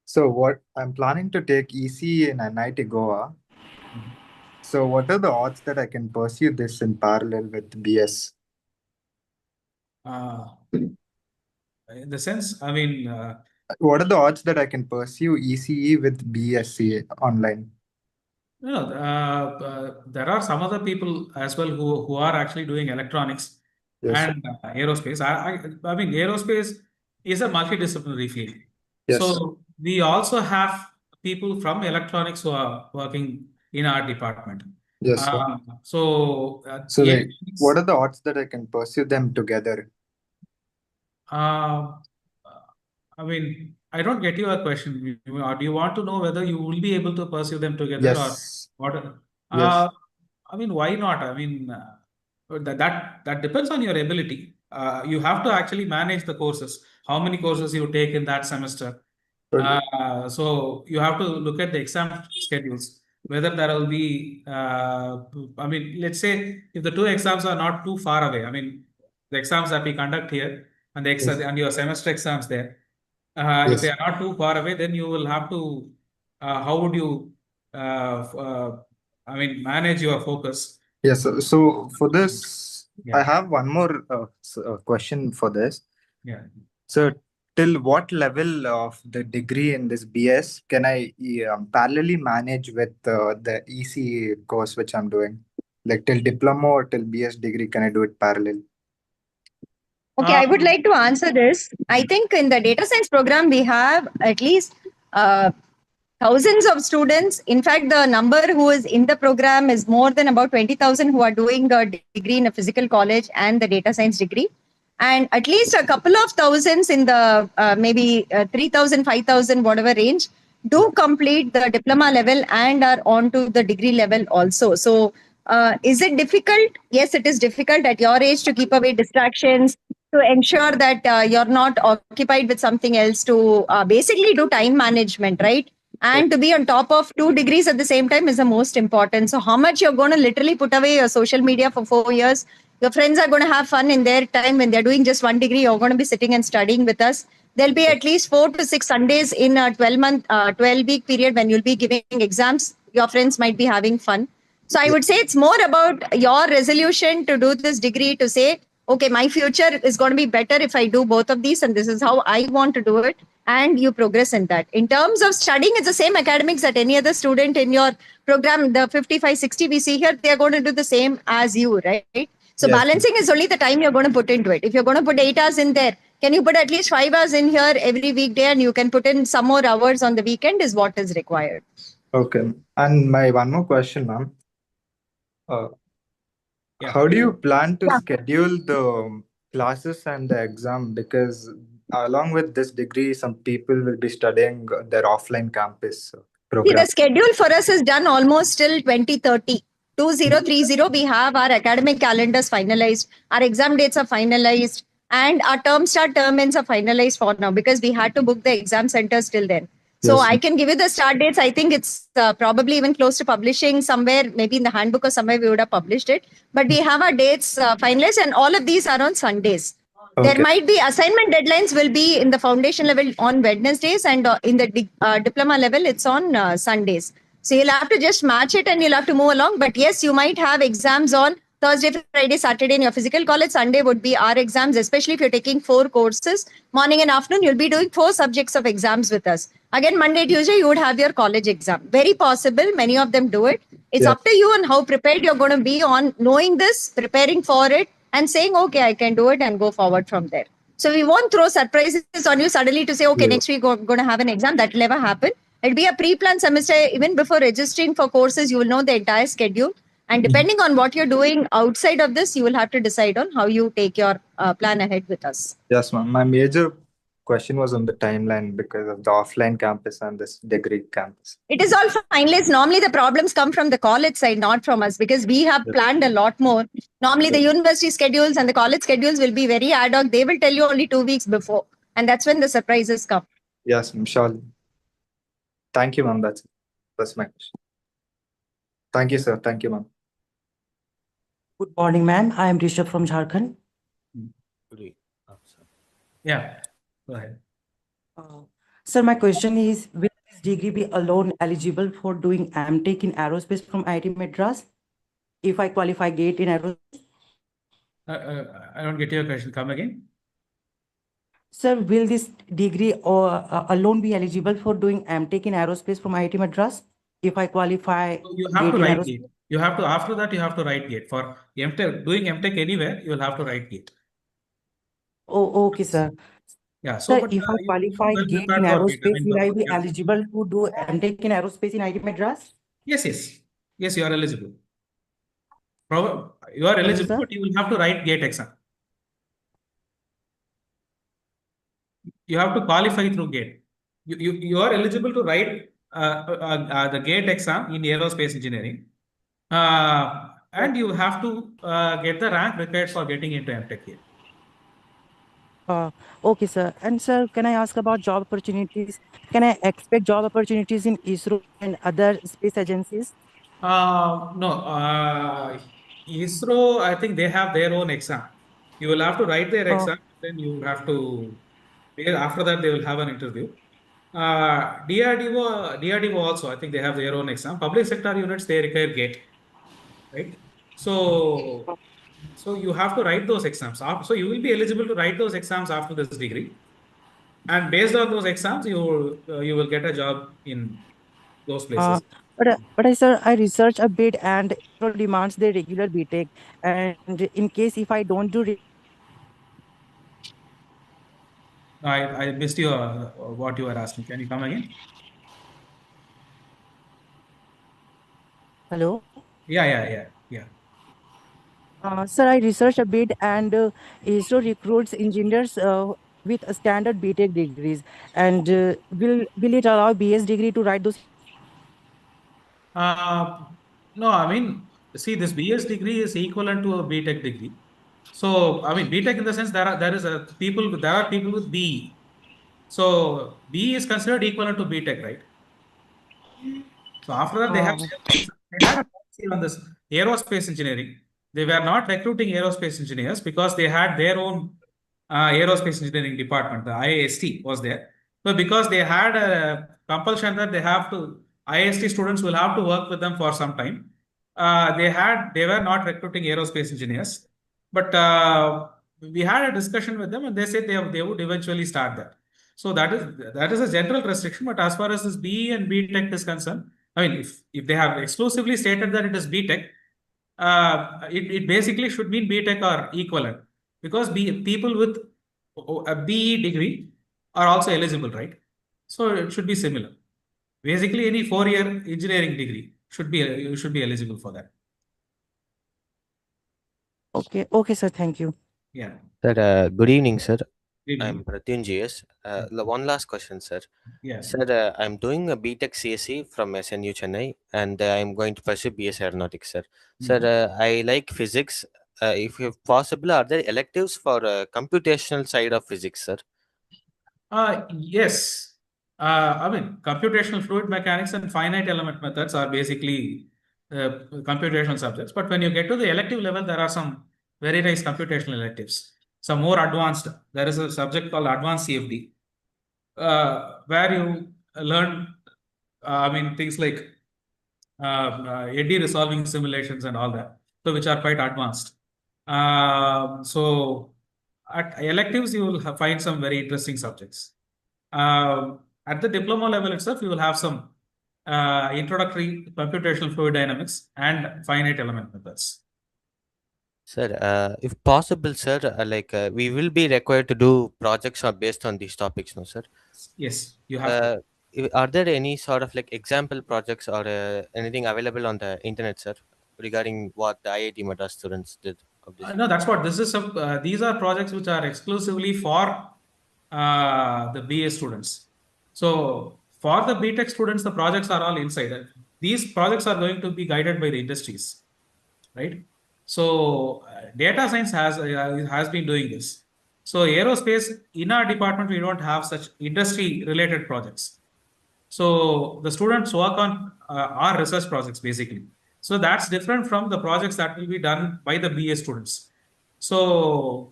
So, what I'm planning to take EC in NIT Goa. So, what are the odds that I can pursue this in parallel with BS? In the sense, I mean, what are the odds that I can pursue ECE with BSc online? There are some other people as well who are actually doing electronics Yes, and aerospace. I mean, aerospace is a multidisciplinary field. Yes. So we also have people from electronics who are working in our department. Yes, sir. So So, what are the odds that I can pursue them together? I mean, I don't get your question. Do you want to know whether you will be able to pursue them together Yes. or what? Yes. I mean, why not? I mean, that depends on your ability. You have to actually manage the courses. How many courses you take in that semester? So you have to look at the exam schedules, whether there will be, I mean, let's say if the two exams are not too far away, I mean, the exams that we conduct here and and your semester exams there, if they are not too far away, then you will have to, how would you, I mean, manage your focus? Yes. So for this, Yeah. I have one more question for this. Yeah. So till what level of the degree in this BS can I parallelly manage with the EC course which I'm doing? Like till diploma or till BS degree, can I do it parallel? Okay, I would like to answer this. I think in the data science program, we have at least thousands of students. In fact, the number who is in the program is more than about 20,000 who are doing a degree in a physical college and the data science degree. And at least a couple of thousands in the maybe 3,000, 5,000, whatever range, do complete the diploma level and are on to the degree level also. So is it difficult? Yes, it is difficult at your age to keep away distractions, to ensure that you're not occupied with something else, to basically do time management, right? And to be on top of 2 degrees at the same time is the most important. So how much you're going to literally put away your social media for 4 years? Your friends are going to have fun in their time when they're doing just 1 degree. You're going to be sitting and studying with us. There'll be at least 4 to 6 Sundays in a 12-week period when you'll be giving exams. Your friends might be having fun. So I would say it's more about your resolution to do this degree, to say, okay, my future is going to be better if I do both of these, and this is how I want to do it. And you progress in that. In terms of studying, it's the same academics that any other student in your program, the 55, 60 we see here, they're going to do the same as you, right? So balancing is only the time you're going to put into it. If you're going to put 8 hours in there, can you put at least 5 hours in here every weekday, and you can put in some more hours on the weekend is what is required. Okay. And my one more question, ma'am. How do you plan to schedule the classes and the exam? Because along with this degree, some people will be studying their offline campus See, program. the schedule for us is done almost till 2030. 2030, we have our academic calendars finalized, our exam dates are finalized, and our term start, term ends are finalized for now because we had to book the exam centers till then. So I can give you the start dates. I think it's probably even close to publishing somewhere, maybe in the handbook or somewhere we would have published it. But we have our dates finalized, and all of these are on Sundays. There might be assignment deadlines will be in the foundation level on Wednesdays, and in the diploma level, it's on Sundays. So you'll have to just match it and you'll have to move along. But yes, you might have exams on Thursday, Friday, Saturday in your physical college. Sunday would be our exams, especially if you're taking 4 courses. Morning and afternoon, you'll be doing 4 subjects of exams with us. Again, Monday, Tuesday, you would have your college exam. Very possible. Many of them do it. It's up to you on how prepared you're going to be on knowing this, preparing for it, and saying, okay, I can do it and go forward from there. So we won't throw surprises on you suddenly to say, okay, next week we're going to have an exam. That will never happen. It'll be a pre-planned semester. Even before registering for courses, you will know the entire schedule. And depending on what you're doing outside of this, you will have to decide on how you take your plan ahead with us. Yes, ma'am. My major question was on the timeline because of the offline campus and this degree campus. It is all finalized. Normally, the problems come from the college side, not from us, because we have planned a lot more. Normally, the university schedules and the college schedules will be very ad hoc. They will tell you only 2 weeks before. And that's when the surprises come. Yes, ma'am. Surely. Thank you, ma'am. That's my question. Thank you, sir. Thank you, ma'am. Good morning, ma'am. I am Rishabh from Jharkhand. Yeah, go ahead. Sir, my question is, will this degree be alone eligible for doing MTech in Aerospace from IIT Madras if I qualify GATE in Aerospace? I don't get your question. Come again. Sir, will this degree alone be eligible for doing MTech in Aerospace from IIT Madras if I qualify You have to GATE in write Aerospace? GATE. You have to, after that, you have to write GATE. For MTech, doing MTech anywhere, you will have to write GATE. Oh, okay, sir. Yeah, so Sir, but if I you qualify well GATE prepared in for GATE. I Aerospace, mean, will I be yeah. eligible to do MTech in Aerospace in IIT Madras? Yes, yes, you are eligible. You are eligible, but you will have to write GATE exam. You have to qualify through GATE. You are eligible to write the GATE exam in aerospace engineering, and you have to get the rank required for getting into MTech here. Okay, sir. And sir, can I ask about job opportunities? Can I expect job opportunities in ISRO and other space agencies? No, ISRO, I think they have their own exam. You will have to write their exam, then you have to, after that, they will have an interview. DRDO also, I think they have their own exam. Public sector units, they require GATE, right? So you have to write those exams. So you will be eligible to write those exams after this degree. And based on those exams, you will get a job in those Uh, places. but I, sir, I research a bit and ISRO demands the regular BTech. And in case if I don't do I missed your what you were asking. Can you come again? hello. Yeah. Sir, I research a bit and ISRO recruits engineers with a standard BTech degrees. And will it allow BS degree to write those? Uh, no, I mean, see, this BS degree is equivalent to a BTech degree. So, I mean, BTech in the sense there are people with BE. So BE is considered equivalent to BTech, right? So after that, they had a policy on this aerospace engineering. They were not recruiting aerospace engineers because they had their own aerospace engineering department. The IIST was there. But because they had a compulsion that IIST students will have to work with them for some time. They were not recruiting aerospace engineers. But we had a discussion with them, and they said they would eventually start that. So that is a general restriction. But as far as this BE and BTech is concerned, I mean, if they have exclusively stated that it is BTech, it basically should mean BTech or equivalent, because people with a BE degree are also eligible, right? So it should be similar. Basically, any 4-year engineering degree you should be eligible for that. Okay, sir. Thank you. Yeah. Sir, good evening, sir. Good evening. I'm Pratyunjayas. One last question, sir. Yeah. Sir, I'm doing a BTech CSE from SNU Chennai, and I'm going to pursue BS Aeronautics, sir. Sir, I like physics. If possible, are there electives for computational side of physics, sir? Yes. I mean, computational fluid mechanics and finite element methods are basically computational subjects. But when you get to the elective level, there are some very nice computational electives. Some more advanced. There is a subject called advanced CFD, where you learn, things like eddy resolving simulations and all that, so which are quite advanced. So at electives, you will find some very interesting subjects. At the diploma level itself, you will have some introductory computational fluid dynamics and finite element methods. Sir, if possible, sir, we will be required to do projects based on these topics, no, sir? Yes, you have to. Are there any sort of example projects or anything available on the internet, sir, regarding what the IIT Madras students did of this? No, that's what this is. These are projects which are exclusively for the BA students. So for the BTech students, the projects are all inside. These projects are going to be guided by the industries, right? So data science has been doing this. So aerospace, in our department, we don't have such industry related projects. So the students work on our research projects basically. So that's different from the projects that will be done by the BA students. So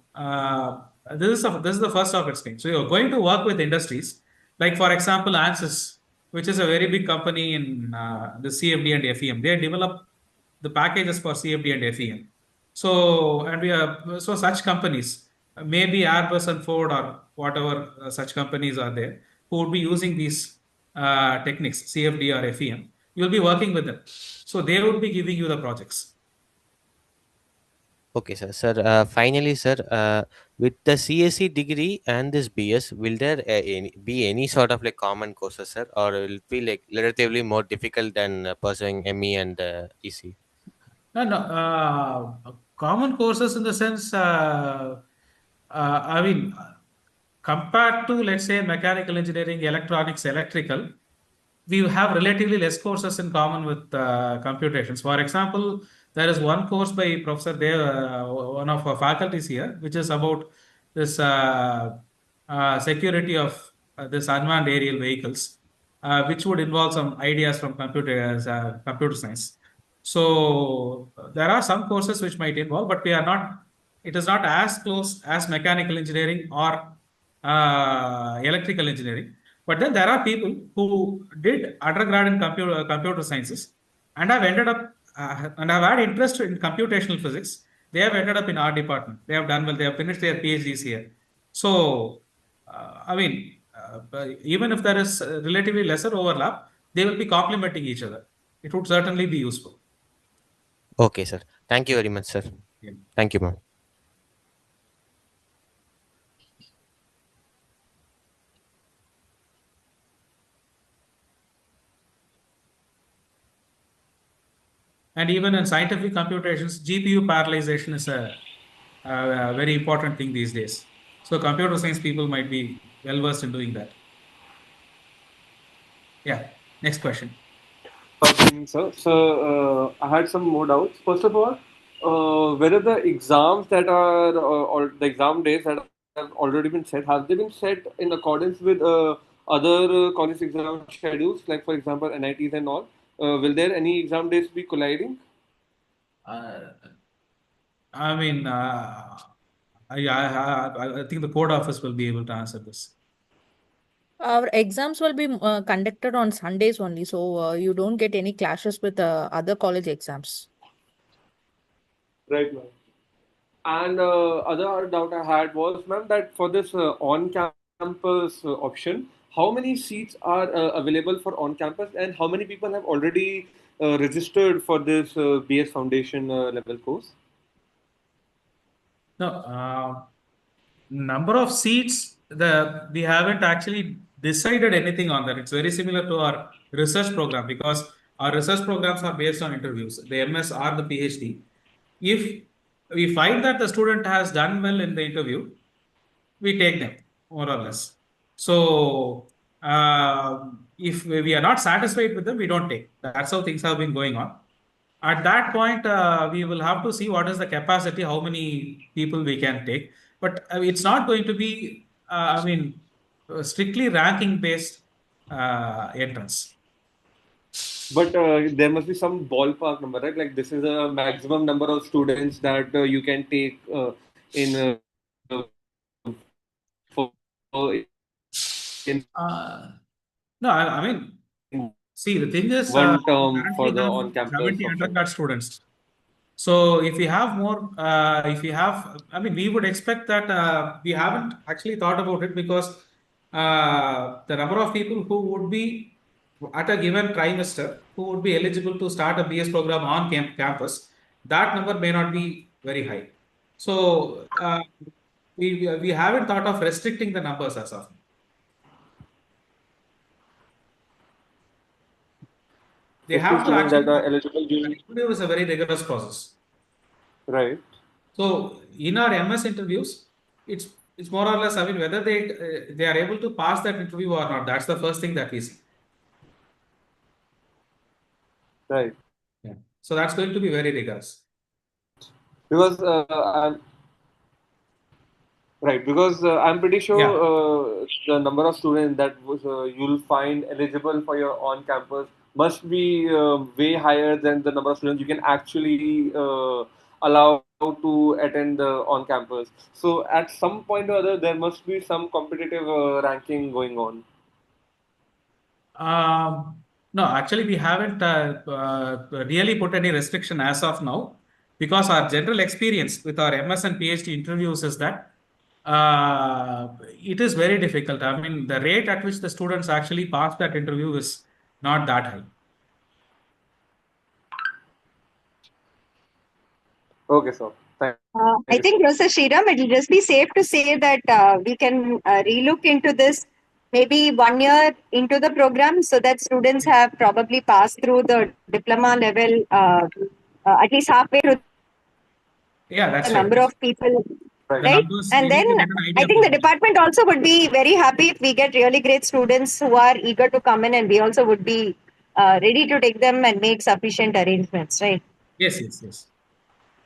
this is the first of its kind. So you're going to work with industries, like for example, ANSYS, which is a very big company in the CFD and FEM. They develop the packages for CFD and FEM. So such companies, maybe Airbus and Ford or whatever such companies are there, who would be using these techniques, CFD or FEM. You'll be working with them. So they would be giving you the projects. Okay, sir. Sir, finally, sir, with the CSE degree and this BS, will there be any sort of common courses, sir, or will it be relatively more difficult than pursuing ME and EC? No. Common courses in the sense, I mean, compared to, let's say, mechanical engineering, electronics, electrical, we have relatively less courses in common with computations. For example, there is one course by Professor Dev, one of our faculties here, which is about this security of this unmanned aerial vehicles, which would involve some ideas from computer science. So there are some courses which might involve, but we are not. It is not as close as mechanical engineering or electrical engineering. But then there are people who did undergrad in computer sciences and have ended up and have had interest in computational physics. They have ended up in our department. They have done well. They have finished their PhDs here. So, even if there is relatively lesser overlap, they will be complementing each other. It would certainly be useful. Okay, sir. Thank you very much, sir. Yeah. Thank you, ma'am. And even in scientific computations, GPU parallelization is a very important thing these days. So computer science people might be well versed in doing that. Yeah. Next question. Sir. So I had some more doubts. First of all, whether the exams that are or the exam days that have already been set, have they been set in accordance with other college exam schedules, like for example NITs and all? Will there any exam days be colliding? I mean, I think the code office will be able to answer this. Our exams will be conducted on Sundays only, so you don't get any clashes with other college exams. Right, ma'am. And other doubt I had was, ma'am, that for this on-campus option, how many seats are available for on-campus, and how many people have already registered for this BS Foundation level course? No, number of seats, we haven't actually decided anything on that. It's very similar to our research program because our research programs are based on interviews, the MS or the PhD. If we find that the student has done well in the interview, we take them more or less. So if we are not satisfied with them, we don't take. That's how things have been going on. At that point, we will have to see what is the capacity, how many people we can take. But it's not going to be, strictly ranking based entrance. But there must be some ballpark number, right? Like this is a maximum number of students that you can take in. No, I mean, see, the thing is, one term currently for the have on-campus 70 option. undergrad students. So if we have more, we would expect that we haven't actually thought about it because the number of people who would be at a given trimester who would be eligible to start a BS program on campus, that number may not be very high. So we haven't thought of restricting the numbers as of now. They have to actually. That are eligible during... Interview is a very rigorous process. Right. So in our MS interviews, it's more or less, whether they are able to pass that interview or not. That's the first thing that we see. Right. Yeah. So that's going to be very rigorous. Because I'm pretty sure the number of students that you'll find eligible for your on-campus must be way higher than the number of students you can actually allow to attend the on-campus. So at some point or other, there must be some competitive ranking going on. No, actually, we haven't really put any restriction as of now because our general experience with our MS and PhD interviews is that it is very difficult. The rate at which the students actually pass that interview is not that high. Okay, sir. I think, Professor Sriram, it will just be safe to say that we can relook into this maybe 1 year into the program so that students have probably passed through the diploma level at least halfway through. Yeah, that's the right. number of people, The right? numbers, And we need then to get an idea I think the about it. department also would be very happy if we get really great students who are eager to come in, and we also would be ready to take them and make sufficient arrangements, right? Yes.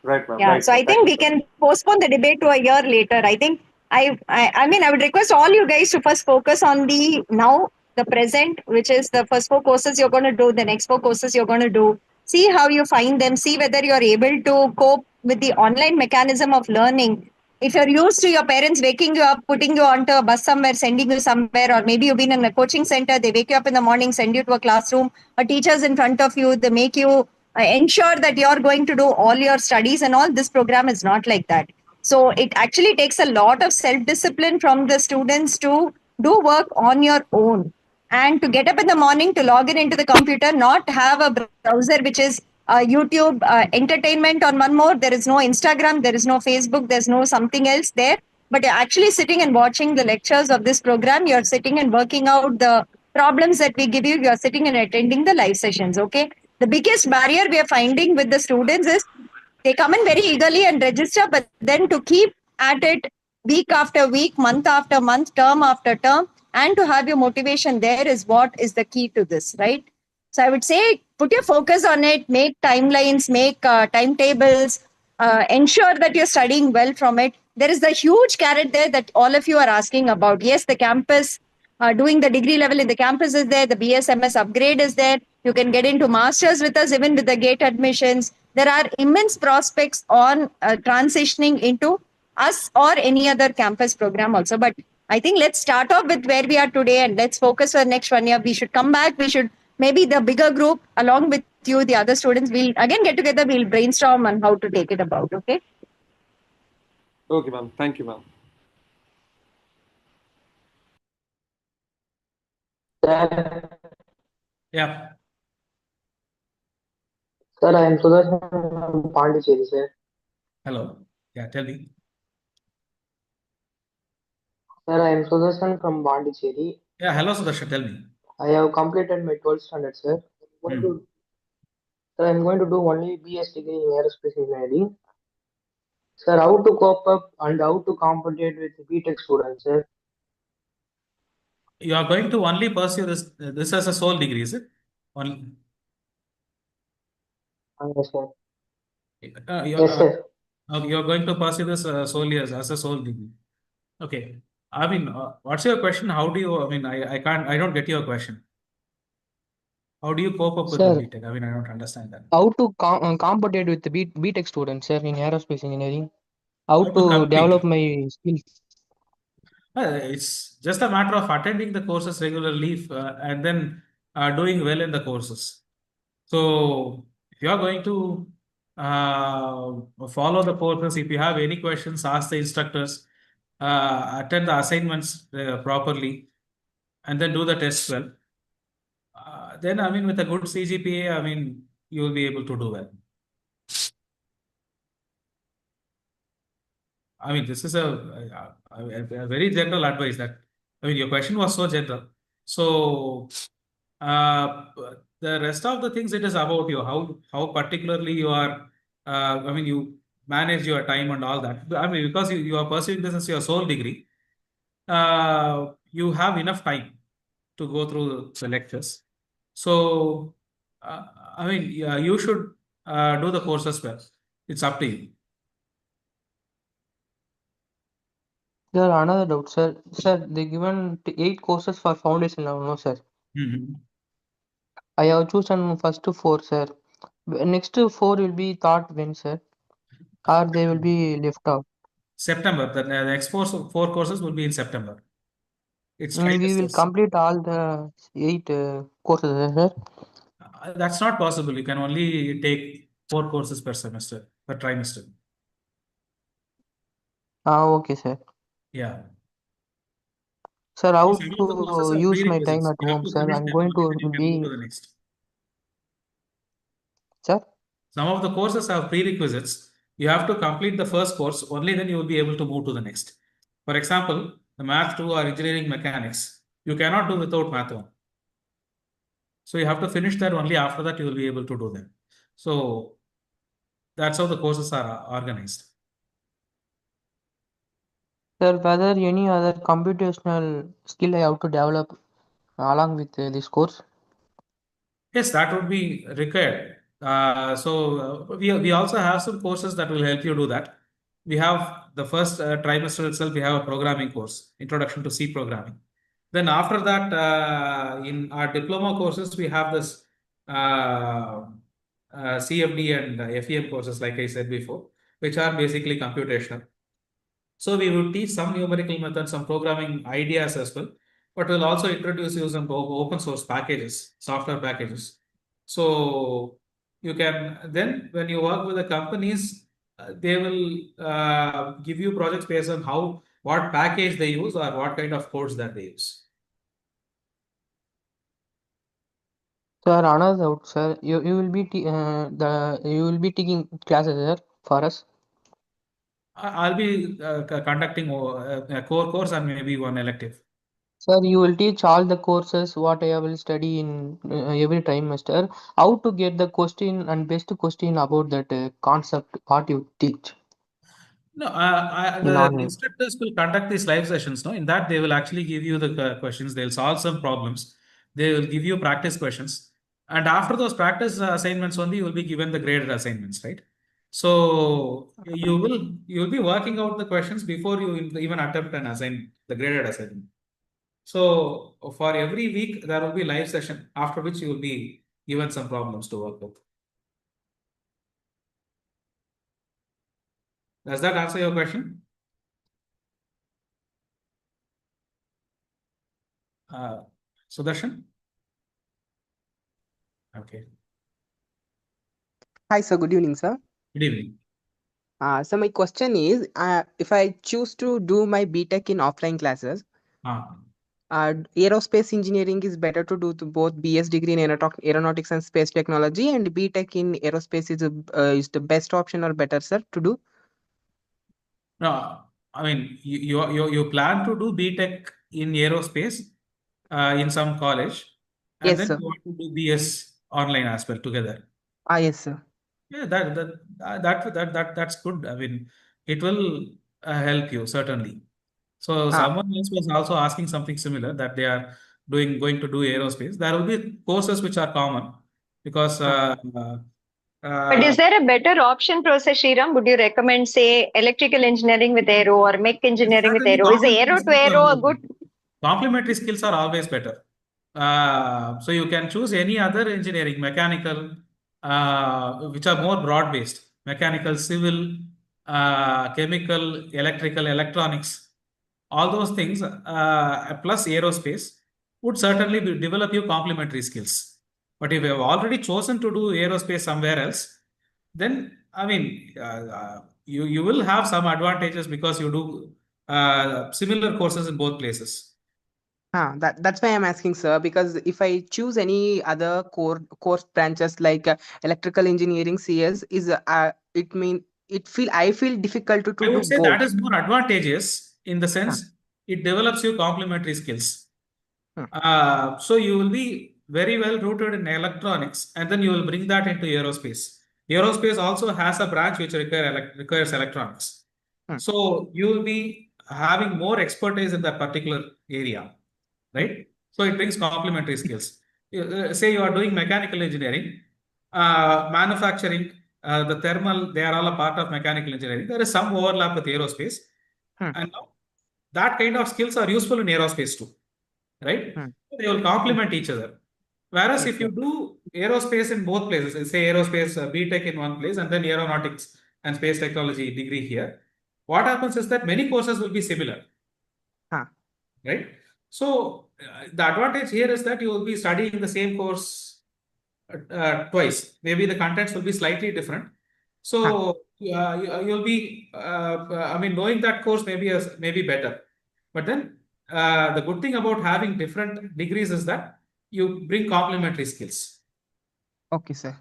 Right, ma'am. Yeah, Right, so sir. I think we can postpone the debate to a year later. I think I mean, I would request all you guys to first focus on the now, the present, which is the first 4 courses you're going to do, the next 4 courses you're going to do. See how you find them. See whether you're able to cope with the online mechanism of learning. If you're used to your parents waking you up, putting you onto a bus somewhere, sending you somewhere, or maybe you've been in a coaching center, they wake you up in the morning, send you to a classroom, a teacher's in front of you, they make you ensure that you're going to do all your studies and all. This program is not like that. So it actually takes a lot of self discipline from the students to do work on your own and to get up in the morning to log in into the computer, not have a browser which is YouTube entertainment on one more. There is no Instagram, there is no Facebook, there's no something else there. But you're actually sitting and watching the lectures of this program. You're sitting and working out the problems that we give you. You're sitting and attending the live sessions. Okay. The biggest barrier we are finding with the students is they come in very eagerly and register, but then to keep at it week after week, month after month, term after term, and to have your motivation there is what is the key to this, right? So I would say put your focus on it, make timelines, make timetables, ensure that you're studying well from it. There is the huge carrot there that all of you are asking about. Yes, the campus, doing the degree level in the campus is there, the BSMS upgrade is there. You can get into masters with us, even with the gate admissions. There are immense prospects on transitioning into us or any other campus program also. But I think let's start off with where we are today and let's focus for the next 1 year. We should come back. We should maybe the bigger group along with you, the other students, we'll again get together. We'll brainstorm on how to take it about. Okay. Okay, ma'am. Thank you, ma'am. Yeah. Sir, I am Sudarshan from Pondicherry, sir. Hello. Yeah, tell me. Sir, I am Sudarshan from Pondicherry. Yeah, hello, Sudarshan. Tell me. I have completed my 12th standard, sir. Sir, I am going to do only BS degree in Aerospace Engineering. Sir, how to cope up and how to compete with BTech students, sir? You are going to only pursue this as a sole degree, is it? Only. Yes, sir. Yes, sir. You're going to pursue this solely as a sole degree. Okay. I mean, what's your question? How do you, I mean, I don't get your question. How do you cope up with the Sir, BTech? I mean, I don't understand that. how to compete with the BTech students, sir, in Aerospace Engineering? How How to to compete? develop my skills? It's just a matter of attending the courses regularly and then doing well in the courses. So if you are going to follow the courses, if you have any questions, ask the instructors, attend the assignments properly, and then do the tests well. Then, I mean, with a good CGPA, I mean, you will be able to do well. I mean, this is a very general advice that, I mean, your question was so general. So, the rest of the things, it is about you, how particularly you are, I mean, you manage your time and all that. I mean, because you are pursuing this as your sole degree, you have enough time to go through the lectures. So, I mean, you should do the course as well. It's up to you. Sir, another doubt, sir. Sir, they given 8 courses for foundation now, no, sir. I have chosen first 4, sir. Next 4 will be taught when, sir? Or they will be left out? September. The next 4 courses will be in September. It's We will trimesters. complete all the 8 courses, sir. That's not possible. You can only take 4 courses per semester, per trimester. Okay, sir. Yeah. Sir, how Some of the courses to are use my time prerequisites. at You have home, to sir? finish I'm them going only, then to you can move be, to the next. sir? Some of the courses have prerequisites. You have to complete the first course, only then you will be able to move to the next. For example, the Math 2 or Engineering Mechanics, you cannot do without Math 1. So you have to finish that, only after that you will be able to do them. So that's how the courses are organized. Sir, whether any other computational skill I have to develop along with this course? Yes, that would be required. So we also have some courses that will help you do that. we have the first trimester itself, we have a programming course, Introduction to C Programming. Then after that, in our diploma courses, we have this CFD and FEM courses, like I said before, which are basically computational. So we will teach some numerical methods, some programming ideas as well, but we'll also introduce you some open source packages, software packages. So you can then, when you work with the companies, they will give you projects based on what package they use or what kind of codes that they use. Sir, another doubt, sir. You will be you will be taking classes, sir, for us. I'll be conducting a core course and maybe one elective. Sir, you will teach all the courses what I will study in every trimester. How to get the question and best question about that concept what you teach No, in the online. instructors will conduct these live sessions. No, in that they will actually give you the questions. They'll solve some problems. They will give you practice questions, and after those practice assignments only, you will be given the graded assignments, right? So you'll be working out the questions before you even attempt an assignment, the graded assignment. So for every week there will be live session, after which you will be given some problems to work with. Does that answer your question? Sudarshan? Okay. Hi, sir. Good evening, sir. Good evening. So my question is, if I choose to do my BTech in offline classes, aerospace engineering is better to do to both BS degree in aeronautics and space technology, and BTech in aerospace is the best option or better, sir, to do? No, I mean you plan to do BTech in aerospace in some college, and Yes, then sir. you want to do BS online as well together. Yes, sir. Yeah, that's good. I mean, it will help you certainly. So someone else was also asking something similar, that they are going to do aerospace. There will be courses which are common because But is there a better option, Professor Sriram? Would you recommend, say, electrical engineering with aero or mech engineering with certainly aero? Is aero to aero a good? complementary skills are always better. So you can choose any other engineering, mechanical, which are more broad based, mechanical, civil, chemical, electrical, electronics, all those things, plus aerospace would certainly develop you complementary skills. But if you have already chosen to do aerospace somewhere else, then I mean, you will have some advantages because you do similar courses in both places. That's why I'm asking, sir, because if I choose any other course branches like electrical engineering, CS, I feel difficult to I do would say both. that is more advantageous in the sense it develops you complementary skills. So you will be very well rooted in electronics, and then you will bring that into aerospace. Aerospace also has a branch which requires electronics. So you will be having more expertise in that particular area, right? So it brings complementary skills. Say you are doing mechanical engineering, manufacturing, the thermal, they are all a part of mechanical engineering. There is some overlap with aerospace. And now that kind of skills are useful in aerospace too, right? They will complement each other. Whereas if you do aerospace in both places, say aerospace BTech in one place and then aeronautics and space technology degree here, what happens is that many courses will be similar, right? So the advantage here is that you will be studying the same course twice. Maybe the contents will be slightly different. So you'll be, I mean, knowing that course maybe better. But then the good thing about having different degrees is that you bring complementary skills. Okay, sir.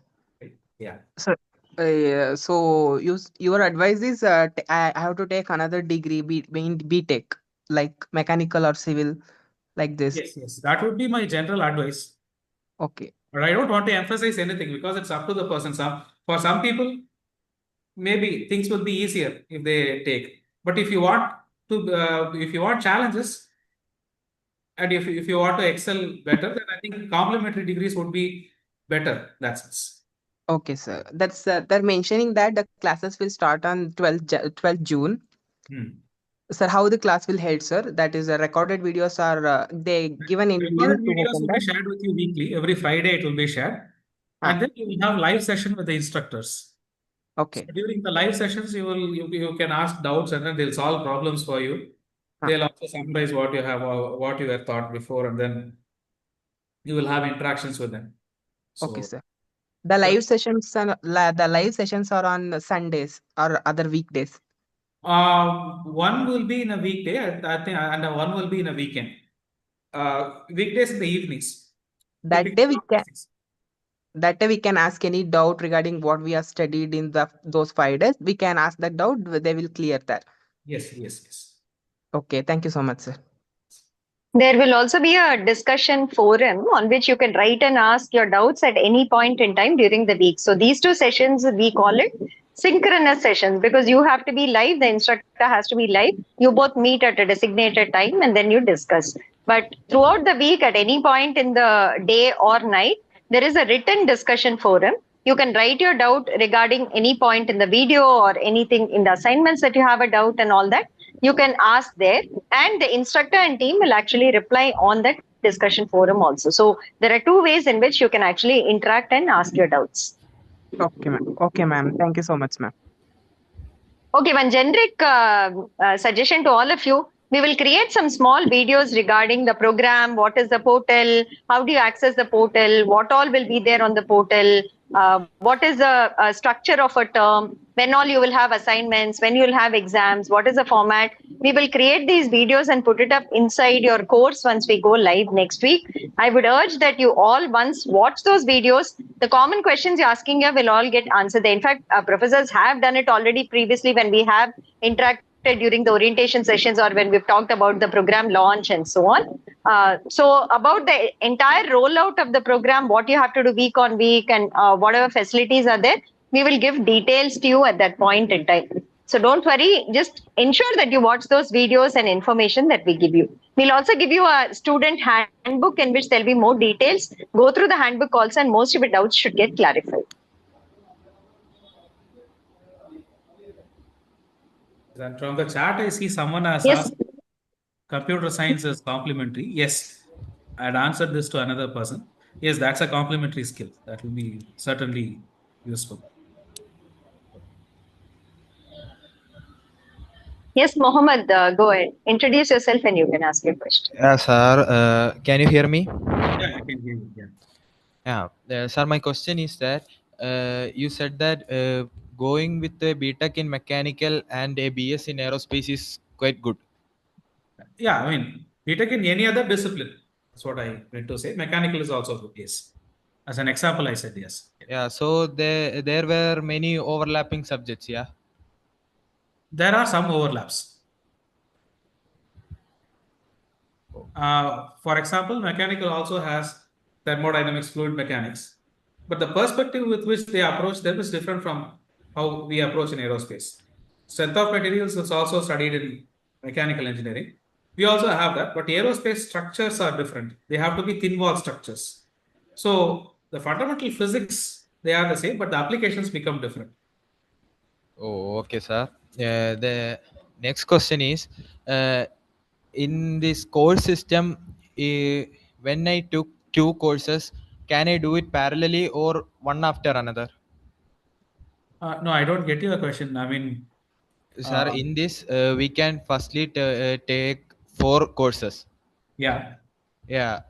Yeah. Sir, so your advice is I have to take another degree, in BTech, like mechanical or civil, like this. Yes. That would be my general advice. Okay. But I don't want to emphasize anything because it's up to the person. For some people, maybe things will be easier if they take. But if you want if you want challenges, and if you want to excel better, then I think complementary degrees would be better. That's it. Okay, sir. That's they're mentioning that the classes will start on 12th June. Sir, how the class will held, sir? That is, recorded videos are they given in Recorded link to videos open will be that? shared with you weekly. Every Friday it will be shared. And then you will have live session with the instructors. Okay. So during the live sessions, you can ask doubts and then they'll solve problems for you. They'll also summarize what you have what you have thought before, and then you will have interactions with them. Okay, So sir. The live sessions are on Sundays or other weekdays. one will be in a weekday, I think, and one will be in a weekend. Weekdays in the evenings. That day we can ask any doubt regarding what we have studied in those 5 days. We can ask that doubt. They will clear that. Yes, yes, yes. Okay. Thank you so much, sir. There will also be a discussion forum on which you can write and ask your doubts at any point in time during the week. So these two sessions, we call it synchronous sessions because you have to be live, the instructor has to be live. You both meet at a designated time and then you discuss. But throughout the week, at any point in the day or night, there is a written discussion forum. You can write your doubt regarding any point in the video or anything in the assignments that you have a doubt and all that. You can ask there, and the instructor and team will actually reply on that discussion forum also. So there are two ways in which you can actually interact and ask your doubts. Okay, ma'am. Okay, ma'am. Thank you so much, ma'am. Okay, one generic suggestion to all of you. We will create some small videos regarding the program, what is the portal, how do you access the portal, what all will be there on the portal, what is the structure of a term, when all you will have assignments, when you will have exams, what is the format. We will create these videos and put it up inside your course once we go live next week. I would urge that you all once watch those videos, the common questions you're asking here will all get answered there. In fact, professors have done it already previously when we have interacted during the orientation sessions or when we've talked about the program launch and so on. So about the entire rollout of the program, what you have to do week on week and whatever facilities are there, we will give details to you at that point in time. So don't worry, just ensure that you watch those videos and information that we give you. We'll also give you a student handbook in which there'll be more details. Go through the handbook also and most of your doubts should get clarified. And from the chat, I see someone has asked computer science is complementary. Yes, I had answered this to another person. Yes, that's a complementary skill. That will be certainly useful. Yes, Mohammed, go ahead. Introduce yourself and you can ask your question. Sir, can you hear me? Yeah, I can hear you. Yeah. Sir, my question is that you said that going with the BTech in mechanical and a BS in aerospace is quite good. Yeah, I mean, BTech in any other discipline. That's what I meant to say. Mechanical is also good, yes. As an example, I said yes. Yeah, so there were many overlapping subjects, yeah? There are some overlaps. For example, mechanical also has thermodynamics, fluid mechanics. But the perspective with which they approach them is different from how we approach in aerospace. Strength of materials is also studied in mechanical engineering. We also have that, but aerospace structures are different. They have to be thin wall structures. So the fundamental physics, they are the same, but the applications become different. Oh, okay, sir. The next question is, in this course system, when I took two courses, can I do it parallelly or one after another? No, I don't get your question. I mean, sir, in this, we can firstly take 4 courses. Yeah. Yeah.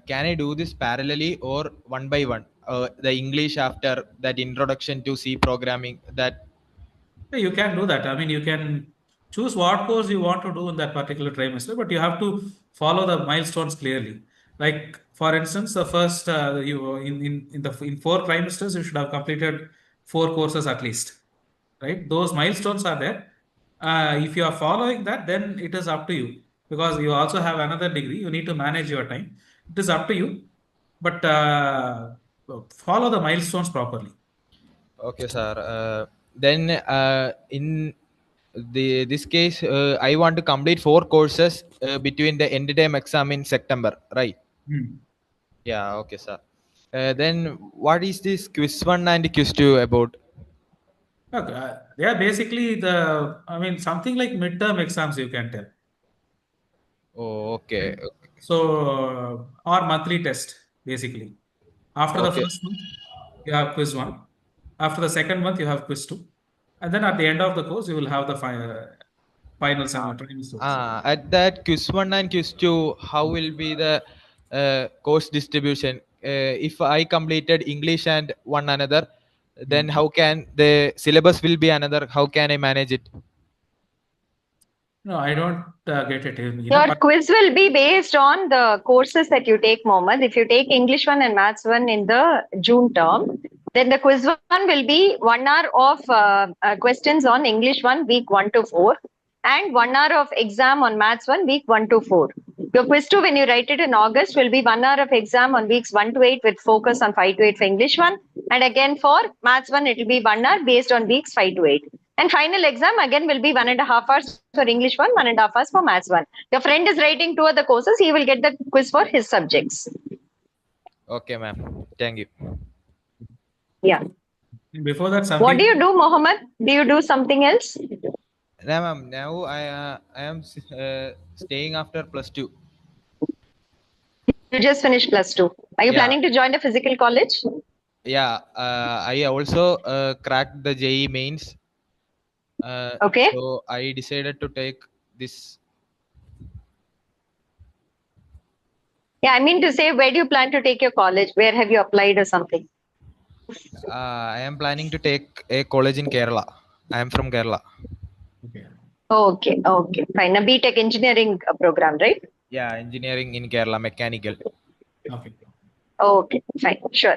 Can I do this parallelly or one by one? The English after that, introduction to C programming, that. You can do that. I mean, you can choose what course you want to do in that particular trimester, but you have to follow the milestones clearly. Like, for instance, the first you in 4 trimesters, you should have completed 4 courses at least, right? Those milestones are there. If you are following that, then it is up to you because you also have another degree. You need to manage your time. It is up to you, but follow the milestones properly. Okay, sir. Then in this case, I want to complete 4 courses between the end time exam in September, right? Hmm. Yeah. Okay, sir. Then what is this quiz 1 and quiz 2 about? Okay, they are basically something like midterm exams, you can tell. Oh, okay. So, or monthly test, basically. After the Okay. first month, you have quiz 1. After the second month, you have quiz 2. And then at the end of the course, you will have the final semester. At that quiz 1 and quiz 2, how will be the course distribution? If I completed English and one another, then how can the syllabus will be another? How can I manage it? No, I don't get it. Your quiz will be based on the courses that you take, Mohammed. If you take English 1 and Maths 1 in the June term, then the quiz 1 will be 1 hour of questions on English 1, week 1 to 4, and 1 hour of exam on Maths 1, week 1 to 4. Your quiz 2, when you write it in August, will be 1 hour of exam on weeks 1 to 8 with focus on 5 to 8 for English 1. And again for Maths 1, it will be 1 hour based on weeks 5 to 8. And final exam again will be 1.5 hours for English 1, 1.5 hours for Maths 1. Your friend is writing 2 other courses, he will get the quiz for his subjects. Okay, ma'am. Thank you. Yeah. Before that, What do you do, Mohammed? Do you do something else? No, ma'am. Now I am staying after +2. You just finished +2. Are you planning to join a physical college? Yeah, I also cracked the JEE mains. Okay. So I decided to take this. Yeah, I mean to say, where do you plan to take your college? Where have you applied or something? I am planning to take a college in Kerala. I am from Kerala. Okay, fine. A BTech engineering program, right? Yeah, engineering in Kerala, mechanical. Okay, fine, sure.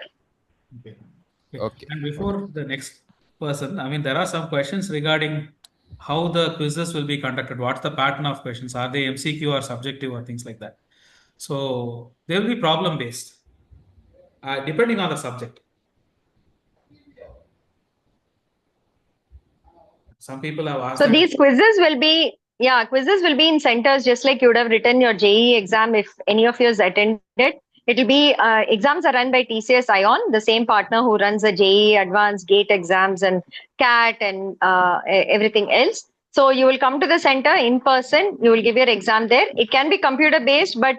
Okay. And before the next person, there are some questions regarding how the quizzes will be conducted. What's the pattern of questions? Are they MCQ or subjective or things like that? So they will be problem based, depending on the subject. Some people have asked. So these quizzes will be, in centers just like you would have written your JEE exam if any of you has attended. It will be, exams are run by TCS Ion, the same partner who runs the JEE advanced GATE exams and CAT and everything else. So you will come to the center in person, you will give your exam there. It can be computer based, but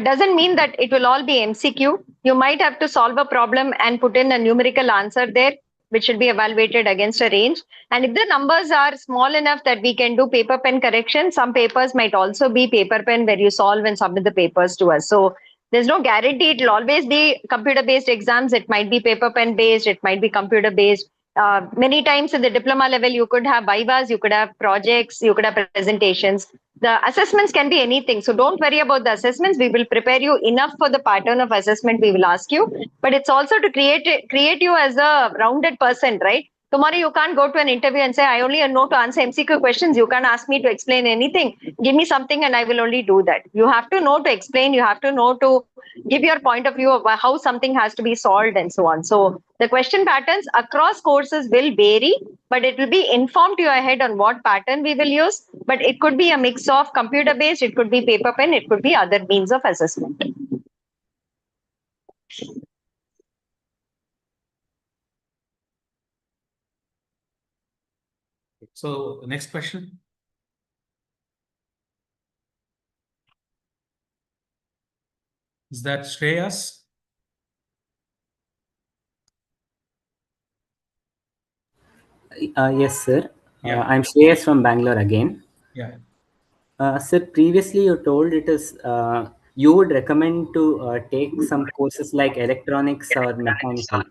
doesn't mean that it will all be MCQ. You might have to solve a problem and put in a numerical answer there, which should be evaluated against a range. And if the numbers are small enough that we can do paper pen correction, some papers might also be paper pen where you solve and submit the papers to us. So there's no guarantee it will always be computer based exams. It might be paper pen based, it might be computer based. Many times in the diploma level, you could have vivas, you could have projects, you could have presentations. The assessments can be anything. So don't worry about the assessments. We will prepare you enough for the pattern of assessment we will ask you. But it's also to create you as a rounded person, right? Tomorrow you can't go to an interview and say, I only know to answer MCQ questions. You can't ask me to explain anything. Give me something and I will only do that. You have to know to explain. You have to know to give your point of view of how something has to be solved and so on. So the question patterns across courses will vary, but it will be informed to you ahead on what pattern we will use. But it could be a mix of computer based, it could be paper pen, it could be other means of assessment. So next question. Is that Shreyas? Yes, sir. Yeah. I'm Shreyas from Bangalore again. Yeah. Sir, previously you told it is you would recommend to take some courses like electronics or mechanical.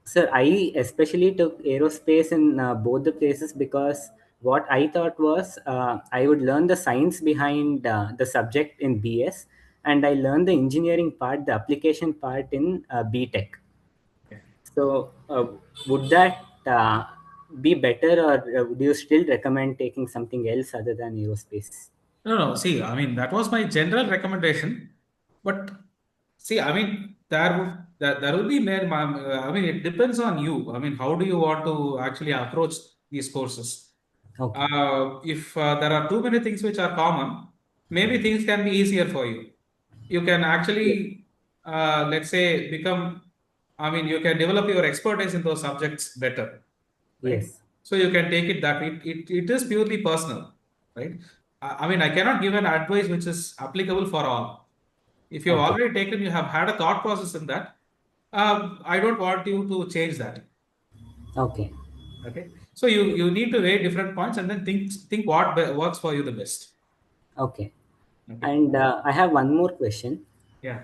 Sir, I especially took aerospace in both the places because what I thought was I would learn the science behind the subject in BS, and I learned the engineering part, the application part in BTech. So, would that be better, or would you still recommend taking something else other than aerospace? No. See, that was my general recommendation. But see, there will be more. It depends on you. How do you want to actually approach these courses? Okay. If there are too many things which are common, maybe things can be easier for you. You can actually let's say, you can develop your expertise in those subjects better, right? Yes. So you can take it that way. It is purely personal, right? I cannot give an advice which is applicable for all. If you have Okay. already taken, you have had a thought process in that. I don't want you to change that. Okay. Okay. So you need to weigh different points and then think what works for you the best. Okay. Okay. And I have one more question. Yeah.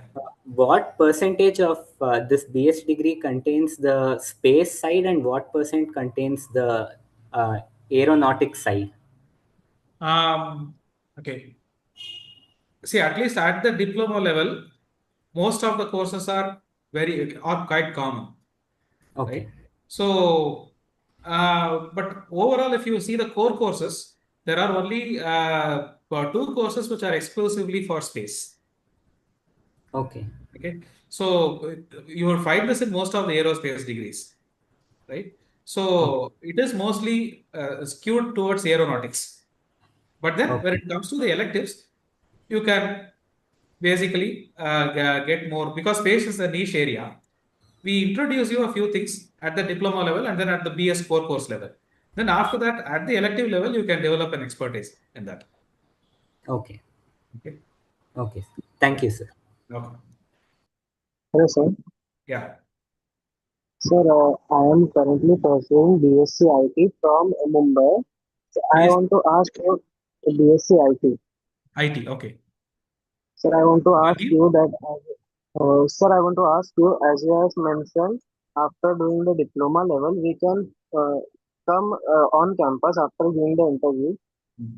What percentage of this BS degree contains the space side and what percent contains the aeronautics side? Okay. See, at least at the diploma level, most of the courses are quite common, Okay. right? So, but overall, if you see the core courses, there are only two courses which are exclusively for space. Okay. Okay, so you will find this in most of the aerospace degrees, right? So it is mostly skewed towards aeronautics. But then when Okay. it comes to the electives, you can basically get more because space is a niche area. We introduce you a few things at the diploma level and then at the BS core course level. Then after that, at the elective level, you can develop an expertise in that. Okay. Okay. Okay. Thank you, sir. Okay. Hello, sir. Yeah. Sir, I am currently pursuing BSc IT from Mumbai. So I want to ask you BSc IT. IT. Okay. Sir, I want to ask you that, sir, I want to ask you, as you have mentioned, after doing the diploma level, we can come on campus after doing the interview.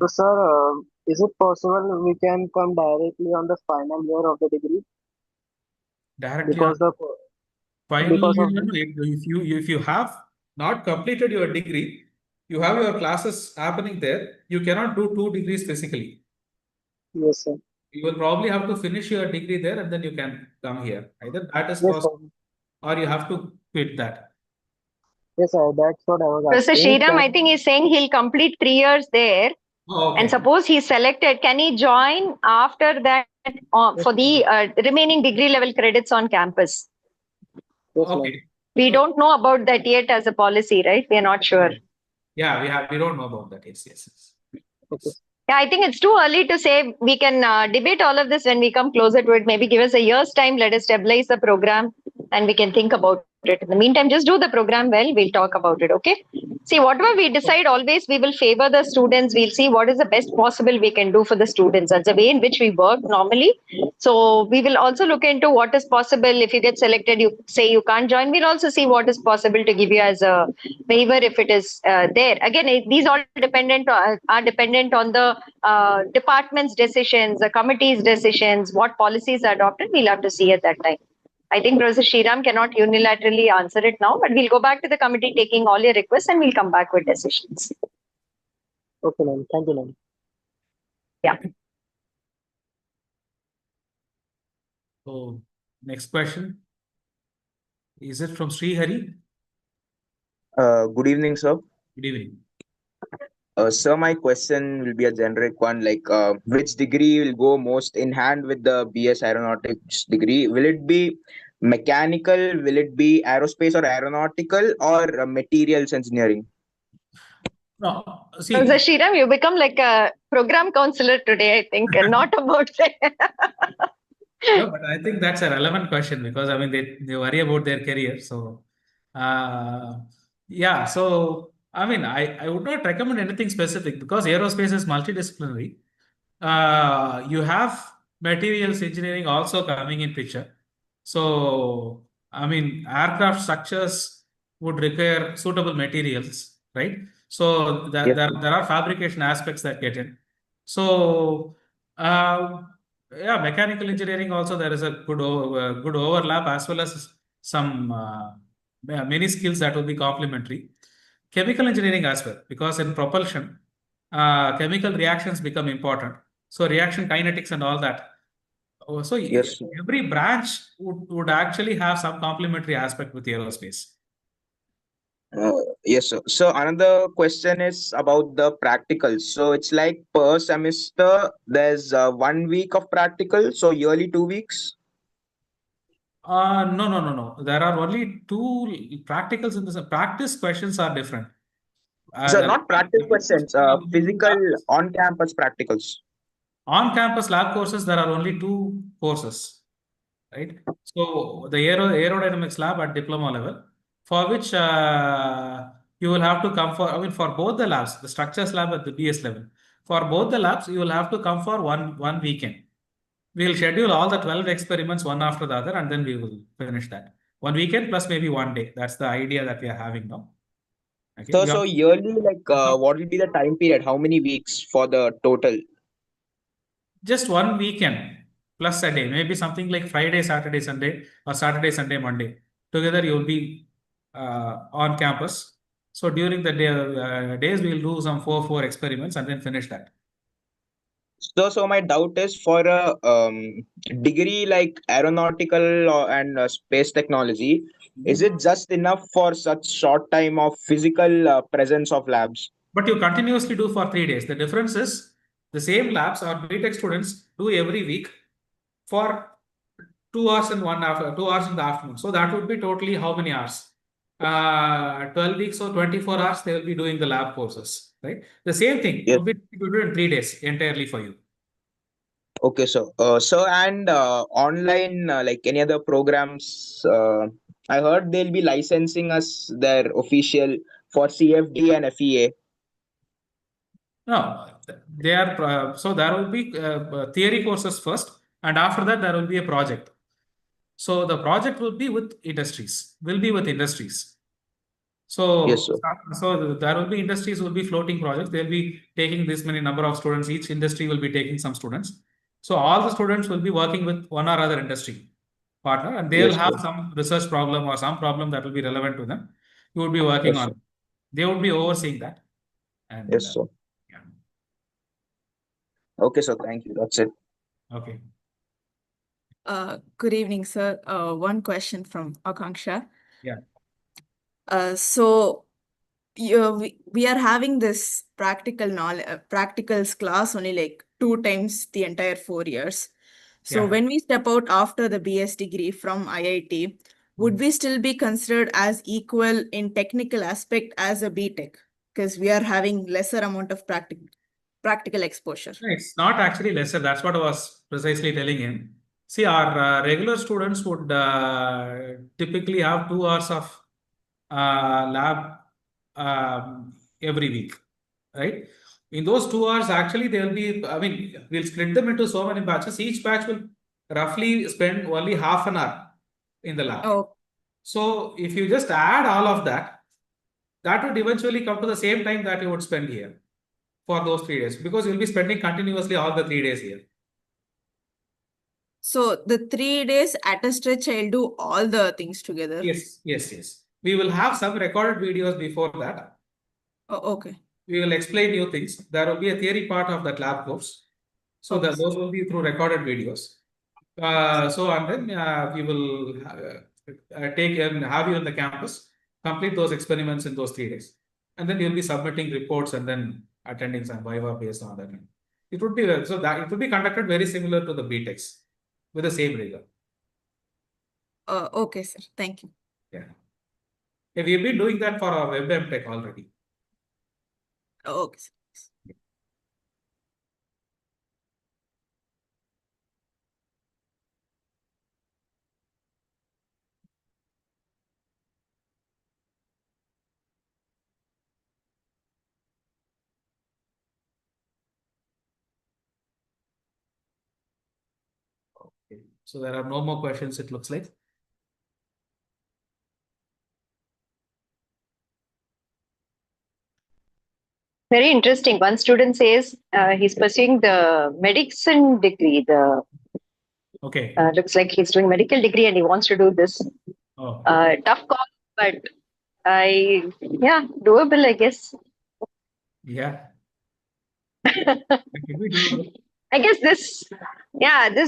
So, sir, is it possible we can come directly on the final year of the degree? Directly Because the finally, because of if you have not completed your degree, you have your classes happening there. You cannot do 2 degrees physically. Yes, sir. You will probably have to finish your degree there and then you can come here. Either that is Yes, sir. possible or you have to quit that. Yes, sir. That's what I was Professor asking. Sriram, I think he's saying he'll complete 3 years there. Oh, okay. And suppose he's selected, can he join after that for the remaining degree level credits on campus? Okay. We don't know about that yet as a policy, right? We are not sure. Yeah, we don't know about that. Yes. Yeah, I think it's too early to say. We can debate all of this when we come closer to it. Maybe give us a year's time. Let us stabilize the program and we can think about it. In the meantime, just do the program well. We'll talk about it. Okay. See, whatever we decide, always we will favor the students. We'll see what is the best possible we can do for the students. That's the way in which we work normally. So we will also look into what is possible. If you get selected, you say you can't join. We'll also see what is possible to give you as a waiver if it is there. Again, these all are dependent on the department's decisions, the committee's decisions, what policies are adopted. We'll have to see at that time. I think Professor Sriram cannot unilaterally answer it now, but we'll go back to the committee taking all your requests and we'll come back with decisions. Okay, ma'am. Thank you, ma'am. Yeah. So, next question. Is it from Sri Hari? Good evening, sir. Good evening. Sir, my question will be a generic one, like which degree will go most in hand with the BS Aeronautics degree? Will it be mechanical? Will it be aerospace or aeronautical or materials engineering? No, see. Professor Sriram, you become like a program counselor today, I think, and not about No, but I think that's a relevant question because they worry about their career. So, yeah. So, I would not recommend anything specific because aerospace is multidisciplinary. You have materials engineering also coming in picture. So, aircraft structures would require suitable materials, right? So there are fabrication aspects that get in. So, yeah, mechanical engineering also there is a good overlap as well as some many skills that will be complementary. Chemical engineering as well because in propulsion, chemical reactions become important. So reaction kinetics and all that. So Yes, sir. every branch would actually have some complementary aspect with aerospace. Yes, sir. So another question is about the practicals. So it's like per semester, there's 1 week of practical. So yearly 2 weeks. No. There are only two practicals in this. Practice questions are different. So The not practice questions, physical on-campus practicals. on-campus lab courses, there are only two courses, right? So the aerodynamics lab at diploma level, for which you will have to come for, for both the labs, the structures lab at the BS level. For both the labs, you will have to come for one weekend. We'll schedule all the 12 experiments one after the other, and then we will finish that. 1 weekend plus maybe 1 day. That's the idea that we are having now. Okay. So yearly, what will be the time period? How many weeks for the total? Just 1 weekend plus a day, maybe something like Friday, Saturday, Sunday, or Saturday, Sunday, Monday. Together, you will be on campus. So during the days, we will do some four experiments and then finish that. So my doubt is, for a degree like aeronautical and space technology, is it just enough for such short time of physical presence of labs? But you continuously do for 3 days. The difference is the same labs our BTech students do every week for 2 hours in 2 hours in the afternoon. So that would be totally how many hours? 12 weeks or 24 hours, they will be doing the lab courses, right? The same thing would be in 3 days entirely for you. Okay, so and online, like any other programs, I heard they'll be licensing us their official for CFD and FEA. No, they are so there will be theory courses first, and after that there will be a project. So the project will be with industries. So Yes, sir. so there will be industries will be floating projects. They'll be taking this many number of students. Each industry will be taking some students. So all the students will be working with one or other industry partner, and they will Yes, have sir. some research problem or some problem that will be relevant to them. You would be working Yes, on sir. it. They would be overseeing that. And Yes, sir. yeah. Okay, so thank you. That's it. Okay. Good evening, sir. One question from Akanksha. Yeah. So we are having this practical knowledge, practicals class only like 2 times the entire 4 years. So Yeah. when we step out after the BS degree from IIT, would we still be considered as equal in technical aspect as a BTech? Because we are having lesser amount of practical exposure. No, it's not actually lesser. That's what I was precisely telling him. See, our regular students would typically have 2 hours of lab every week, right? In those 2 hours, actually, they will be, we'll split them into so many batches. Each batch will roughly spend only half an hour in the lab. Oh. So if you just add all of that, that would eventually come to the same time that you would spend here for those 3 days, because you'll be spending continuously all the 3 days here. So the 3 days at a stretch, I'll do all the things together. Yes. We will have some recorded videos before that. Oh, okay. We will explain new things. There will be a theory part of that lab course. So that those will be through recorded videos. And then we will take and have you on the campus, complete those experiments in those 3 days. And then you'll be submitting reports and then attending some viva based on that. It would be so that it would be conducted very similar to the BTechs with the same rigor. Okay, sir. Thank you. Yeah. We've been doing that for our web tech already. Okay, sir. Okay. So there are no more questions, it looks like. Very interesting. One student says he's pursuing the medicine degree. Okay. Looks like he's doing medical degree and he wants to do this. Oh. Tough call, but doable, I guess. Yeah. I guess this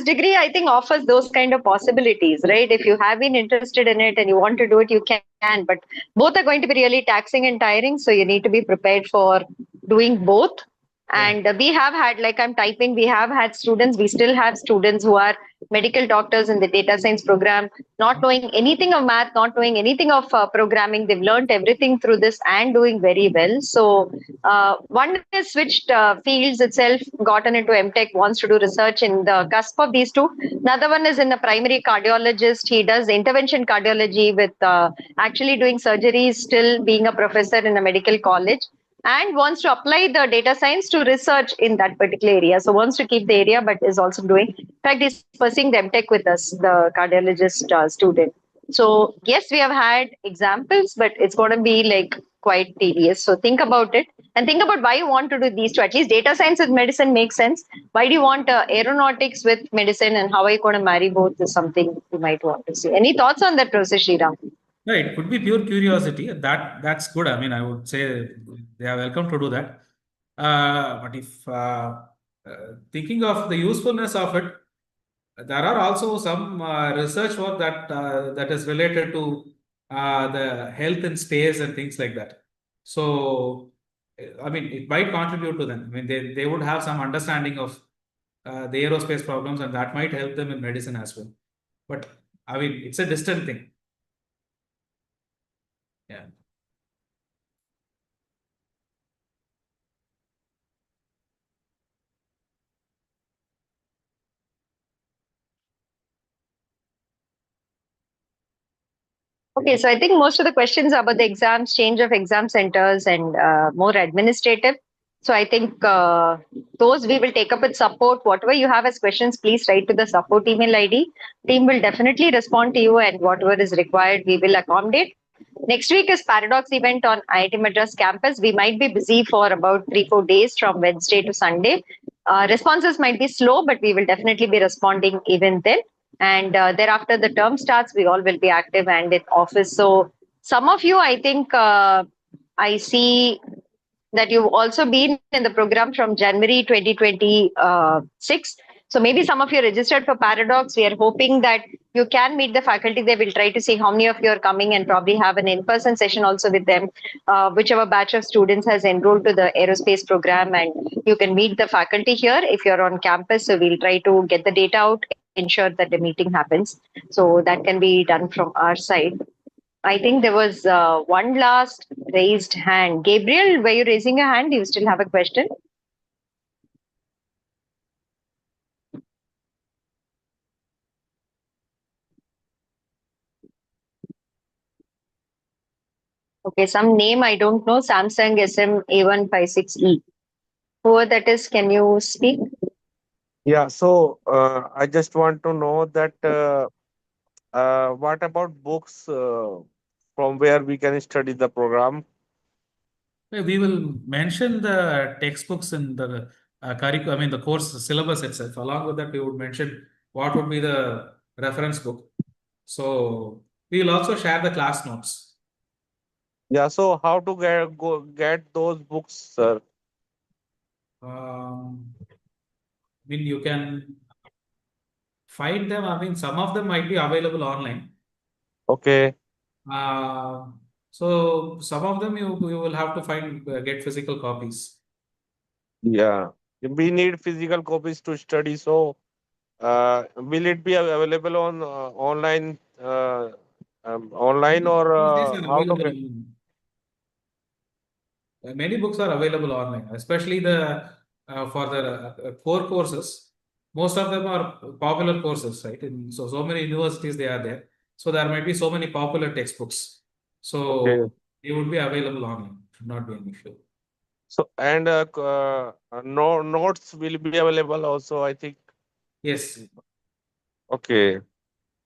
degree, I think, offers those kind of possibilities, right? If you have been interested in it and you want to do it, you can, but both are going to be really taxing and tiring. So you need to be prepared for doing both. And we have had, like I'm typing, we have had students, we still have students who are medical doctors in the data science program, not knowing anything of math, not knowing anything of programming. They've learned everything through this and doing very well. So one has switched fields itself, gotten into MTech, wants to do research in the cusp of these two. Another one is in a primary cardiologist. He does intervention cardiology with actually doing surgeries, still being a professor in a medical college, and wants to apply the data science to research in that particular area. So wants to keep the area, but is also doing. In fact, he's pursuing the MTech with us, the cardiologist student. So yes, we have had examples, but it's going to be like quite tedious. So think about it and think about why you want to do these two. At least data science with medicine makes sense. Why do you want aeronautics with medicine, and how are you going to marry both is something you might want to see. Any thoughts on that, Professor Sriram? Yeah, it could be pure curiosity. That's good. I mean, I would say they are welcome to do that. But if thinking of the usefulness of it, there are also some research work that is related to the health in space and things like that. So, I mean, it might contribute to them. I mean, they would have some understanding of the aerospace problems, and that might help them in medicine as well. But I mean, it's a distant thing. Yeah. Okay, so I think most of the questions are about the exams, change of exam centers, and more administrative. So I think those we will take up with support. Whatever you have as questions, please write to the support email ID. Team will definitely respond to you, and whatever is required, we will accommodate. Next week is Paradox event on IIT Madras campus. We might be busy for about 3-4 days from Wednesday to Sunday. Responses might be slow, but we will definitely be responding even then. And thereafter, the term starts, we all will be active and in office. So some of you, I think, I see that you've also been in the program from January 2026. So maybe some of you registered for Paradox. We are hoping that you can meet the faculty. They will try to see how many of you are coming and probably have an in-person session also with them. Whichever batch of students has enrolled to the aerospace program, and you can meet the faculty here if you're on campus. So we'll try to get the data out, ensure that the meeting happens. So that can be done from our side. I think there was one last raised hand. Gabriel, were you raising a hand? Do you still have a question? Okay, some name I don't know. Samsung SM A156E. Whoever that is, can you speak? Yeah, so I just want to know that what about books from where we can study the program? We will mention the textbooks in the curriculum, I mean, the course syllabus itself. Along with that, we would mention what would be the reference book. So we will also share the class notes. Yeah, so how to get those books, sir? I mean, you can find them. I mean, some of them might be available online. Okay. So some of them you will have to find get physical copies. Yeah, we need physical copies to study. So will it be available on online or These are how to available. Many books are available online, especially the for the core courses. Most of them are popular courses, right? And so many universities they are there. So there might be so many popular textbooks. So they would be available online. Should not be an issue. So and notes will be available also, I think. Yes. Okay.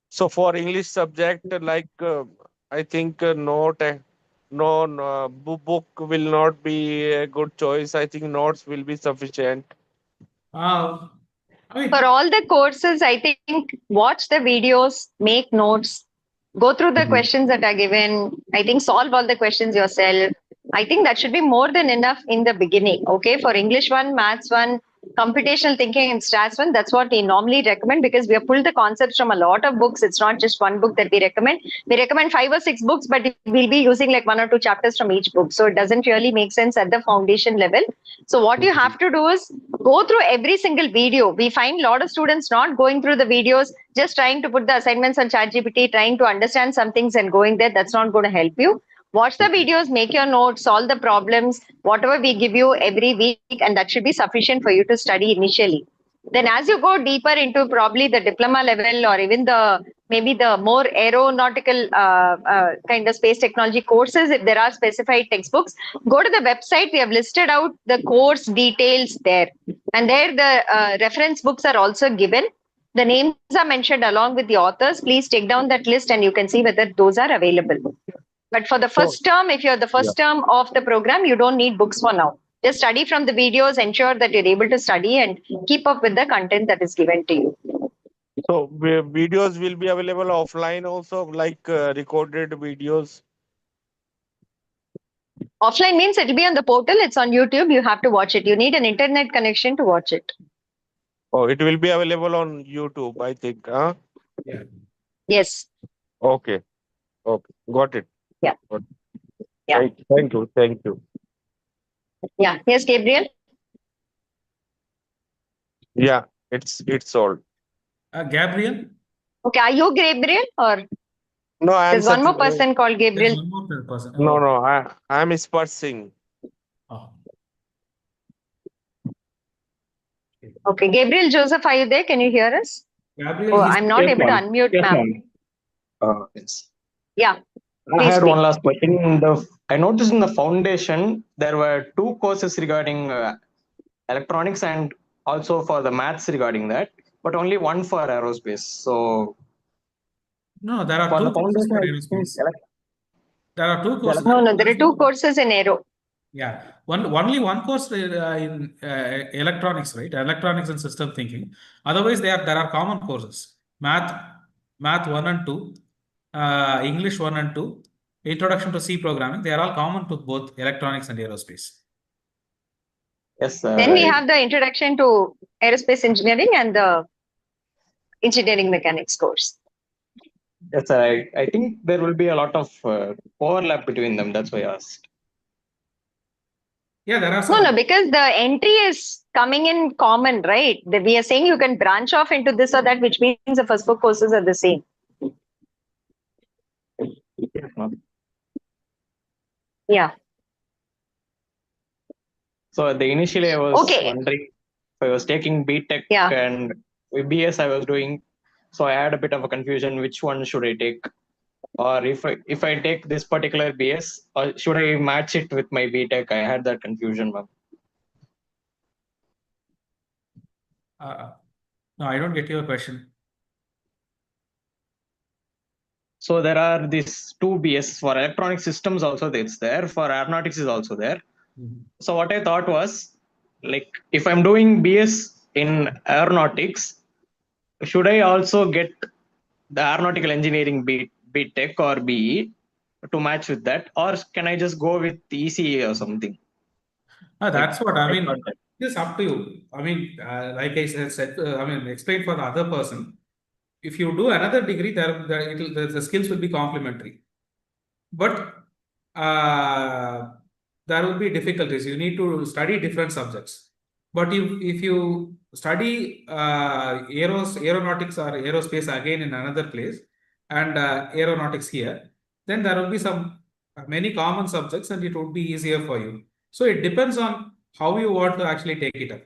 So for English subject, like I think book will not be a good choice. I think notes will be sufficient. For all the courses, I think watch the videos, make notes, go through the questions that are given. I think solve all the questions yourself. I think that should be more than enough in the beginning. Okay, for English one, maths one, computational thinking in stats 1, that's what we normally recommend, because we have pulled the concepts from a lot of books. It's not just one book that we recommend. We recommend 5 or 6 books, but we'll be using like 1 or 2 chapters from each book. So it doesn't really make sense at the foundation level. So what you have to do is go through every single video. We find a lot of students not going through the videos, just trying to put the assignments on ChatGPT, trying to understand some things and going there. That's not going to help you. Watch the videos, make your notes, solve the problems, whatever we give you every week, and that should be sufficient for you to study initially. Then as you go deeper into probably the diploma level, or even maybe the more aeronautical kind of space technology courses, if there are specified textbooks, go to the website. We have listed out the course details there. And there the reference books are also given. The names are mentioned along with the authors. Please take down that list and you can see whether those are available. But for the first term, if you're the first term of the program, you don't need books for now. Just study from the videos, ensure that you're able to study and keep up with the content that is given to you. So videos will be available offline also, like recorded videos. Offline means it'll be on the portal. It's on YouTube. You have to watch it. You need an internet connection to watch it. Oh, it will be available on YouTube, I think. Huh? Yeah. Yes. Okay. Okay. Got it. Yeah. Got it. Yeah. Thank you. Thank you. Yeah. Yes, Gabriel. Yeah, it's all. Gabriel? Okay. Are you Gabriel or No, I am there's one more person called Gabriel? There's one more person. No, no, I am Ispar Singh. Oh. Okay. Gabriel Joseph, are you there? Can you hear us? Gabriel, Oh, I'm not able to unmute, Yes, ma'am. yes. Yeah. I Please had speak. one last question. I noticed in the foundation there were 2 courses regarding electronics and also for the maths regarding that, but only one for aerospace. So No, there are for 2 the courses for foundation, aerospace. There are 2 courses. No, there are 2 courses in aero. Yeah, only one course in electronics, right? Electronics and system thinking. Otherwise, there are common courses: math 1 and 2, English 1 and 2, introduction to C programming. They are all common to both electronics and aerospace. Yes, Then we have the introduction to aerospace engineering and the engineering mechanics course. Yes, sir. I think there will be a lot of overlap between them. That's why I asked. Yeah, there are some. No, because the entry is coming in common, right? We are saying you can branch off into this or that, which means the first 4 courses are the same. Yes, ma'am. Yeah. So initially I was Okay. wondering if I was taking BTech Yeah. and BS I was doing. So I had a bit of a confusion which one should I take, or if I take this particular BS, or should I match it with my BTech? I had that confusion, ma'am. No, I don't get your question. So there are these 2 BS for electronic systems also. It's there for aeronautics is also there. So what I thought was, like, if I'm doing BS in aeronautics, should I also get the aeronautical engineering BTech or BE to match with that, or can I just go with ECA or something? That's what I mean. thought that. It's up to you. I mean, like I said, I mean, explain for the other person. If you do another degree, the skills will be complementary. But there will be difficulties. You need to study different subjects. But if you study aeronautics or aerospace again in another place, and aeronautics here, then there will be many common subjects, and it would be easier for you. So it depends on how you want to actually take it up.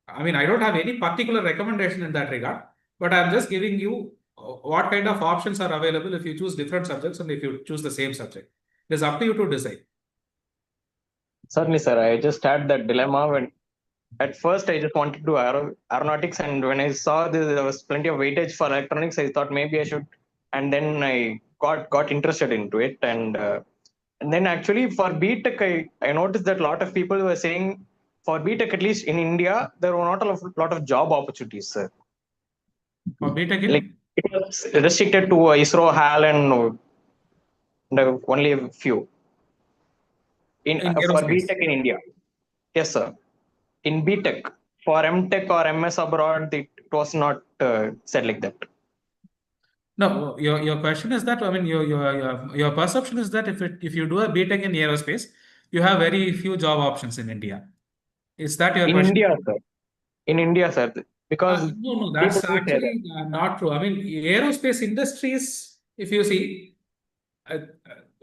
I mean, I don't have any particular recommendation in that regard, but I'm just giving you what kind of options are available if you choose different subjects and if you choose the same subject. It is up to you to decide. Certainly, sir. I just had that dilemma when at first I just wanted to do aeronautics, and when I saw there was plenty of weightage for electronics, I thought maybe I should, and then I got interested into it, and then actually for BTech, I noticed that a lot of people were saying for BTech, at least in India, there were not a lot of job opportunities, sir. For BTech, like it was restricted to ISRO, HAL, and only a few. In For aerospace. BTech in India, yes, sir. In BTech for MTech or MS abroad, it was not said like that. No, your question is that, I mean, your perception is that if you do a BTech in aerospace, you have very few job options in India. Is that your In question? India, sir. In India, sir, because No, people that's do say that. actually not true. I mean, aerospace industries, if you see, uh,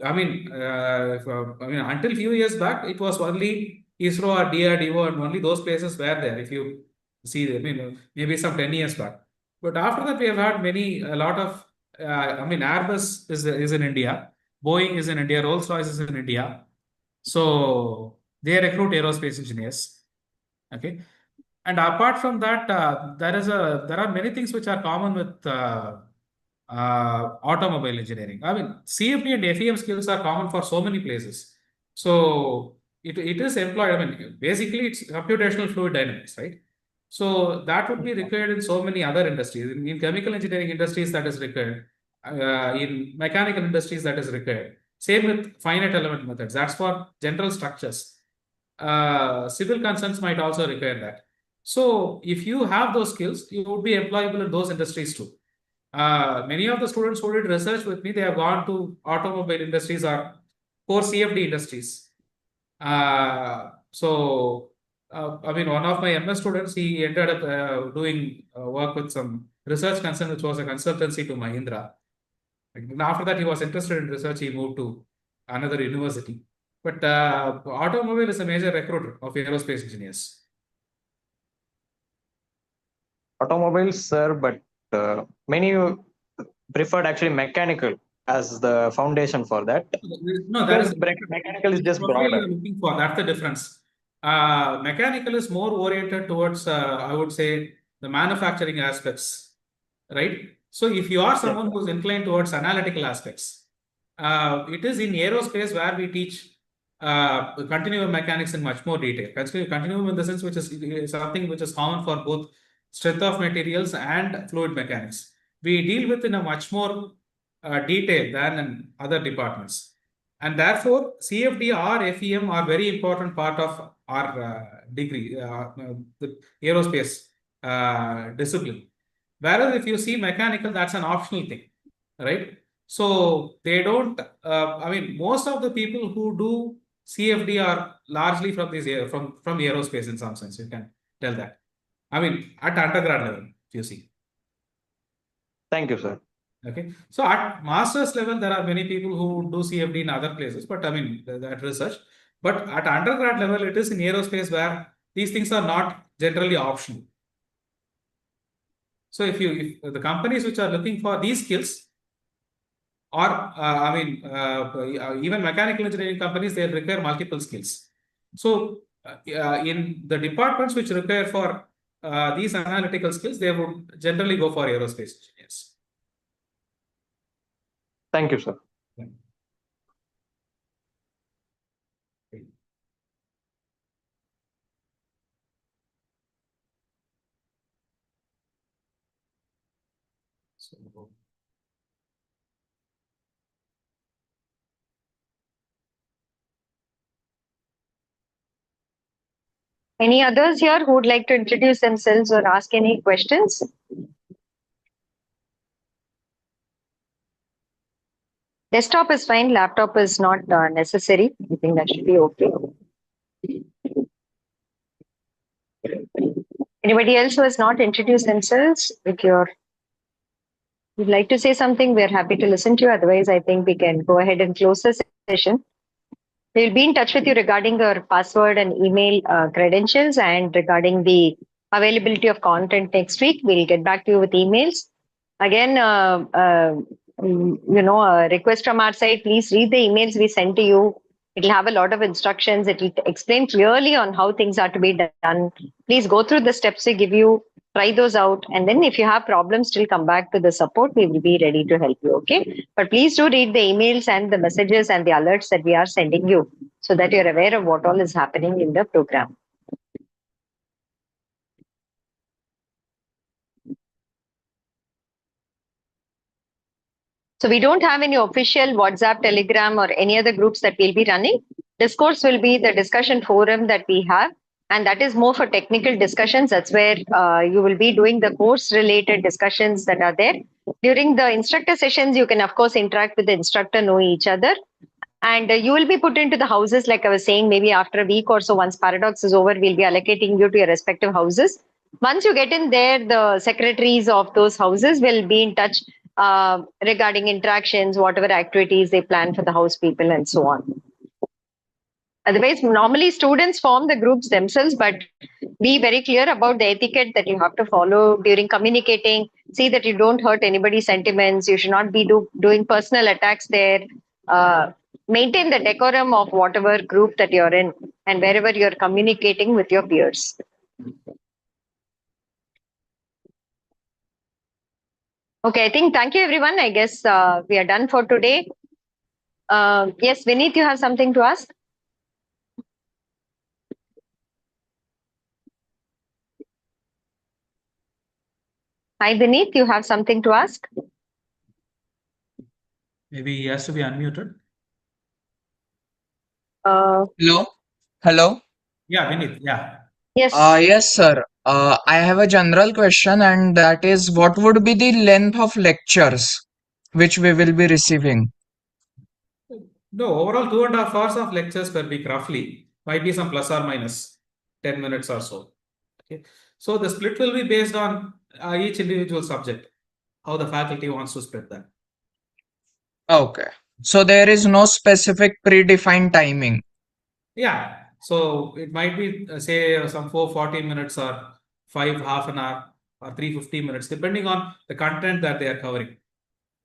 I mean, until few years back, it was only ISRO or DRDO, and only those places were there. If you see, I mean, maybe some 10 years back. But after that, we have had a lot of, Airbus is in India, Boeing is in India, Rolls-Royce is in India. So they recruit aerospace engineers. Okay. And apart from that, there are many things which are common with automobile engineering. I mean, CFD and FEM skills are common for so many places. So it is employed. I mean, basically, it's computational fluid dynamics, right? So that would be required in so many other industries. In chemical engineering industries, that is required. In mechanical industries, that is required. Same with finite element methods. That's for general structures. Civil concerns might also require that. So if you have those skills, you would be employable in those industries too. Many of the students who did research with me, they have gone to automobile industries or core CFD industries. I mean, one of my MS students, he ended up doing work with some research concern, which was a consultancy to Mahindra. And after that, he was interested in research. He moved to another university. But automobile is a major recruiter of aerospace engineers. Automobiles, sir, but many preferred actually mechanical as the foundation for that. No, that is mechanical is just profile broader. you're looking for. That's the difference. Mechanical is more oriented towards, I would say, the manufacturing aspects, right? So if you are someone who's inclined towards analytical aspects, it is in aerospace where we teach continuum mechanics in much more detail. Continuum in the sense which is something which is common for both strength of materials and fluid mechanics. We deal with in a much more detail than in other departments. And therefore, CFD or FEM are very important part of our degree, the aerospace discipline. Whereas if you see mechanical, that's an optional thing, right? So they don't, I mean, most of the people who do CFD are largely from from aerospace in some sense. You can tell that. I mean, at undergrad level, if you see. Thank you, sir. Okay. So at master's level, there are many people who do CFD in other places, but I mean, that research. But at undergrad level, it is in aerospace where these things are not generally optional. So if the companies which are looking for these skills, or even mechanical engineering companies, they require multiple skills. So in the departments which require for these analytical skills, they would generally go for aerospace engineers. Thank you, sir. Any others here who would like to introduce themselves or ask any questions? Desktop is fine, laptop is not necessary. I think that should be okay. Anybody else who has not introduced themselves? If you'd like to say something, we're happy to listen to you. Otherwise, I think we can go ahead and close the session. We'll be in touch with you regarding your password and email credentials and regarding the availability of content next week. We'll get back to you with emails. Again, a request from our side, please read the emails we send to you. It'll have a lot of instructions. It'll explain clearly on how things are to be done. Please go through the steps we give you, try those out. And then if you have problems, still come back to the support. We will be ready to help you, okay? But please do read the emails and the messages and the alerts that we are sending you so that you're aware of what all is happening in the program. So we don't have any official WhatsApp, Telegram, or any other groups that we'll be running. Discourse will be the discussion forum that we have. and that is more for technical discussions. That's where you will be doing the course related discussions that are there. During the instructor sessions, you can of course interact with the instructor, know each other, and you will be put into the houses, like I was saying, maybe after a week or so. Once paradox is over, we'll be allocating you to your respective houses. Once you get in there, the secretaries of those houses will be in touch regarding interactions, whatever activities they plan for the house people, and so on. Otherwise, normally students form the groups themselves, but be very clear about the etiquette that you have to follow during communicating. See that you don't hurt anybody's sentiments. You should not be doing personal attacks there. Maintain the decorum of whatever group that you're in and wherever you're communicating with your peers. Okay, I think thank you everyone. I guess we are done for today. Yes, Vineet, you have something to ask? Hi, Vineet, you have something to ask? Maybe he has to be unmuted. Hello? Hello? Yeah, Vineet. Yeah. Yes. Yes, sir. I have a general question, and that is, what would be the length of lectures which we will be receiving? No, overall 2.5 hours of lectures per week, roughly. Might be some plus or minus 10 minutes or so. Okay. So the split will be based on each individual subject, how the faculty wants to split that. Okay. So there is no specific predefined timing. Yeah. So it might be, say, some 4:40 minutes or 5 half an hour or 3:50 minutes, depending on the content that they are covering.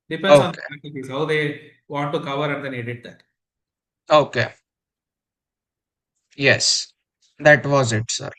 Depends on the faculties, how they want to cover and then edit that. Okay. Yes. That was it, sir.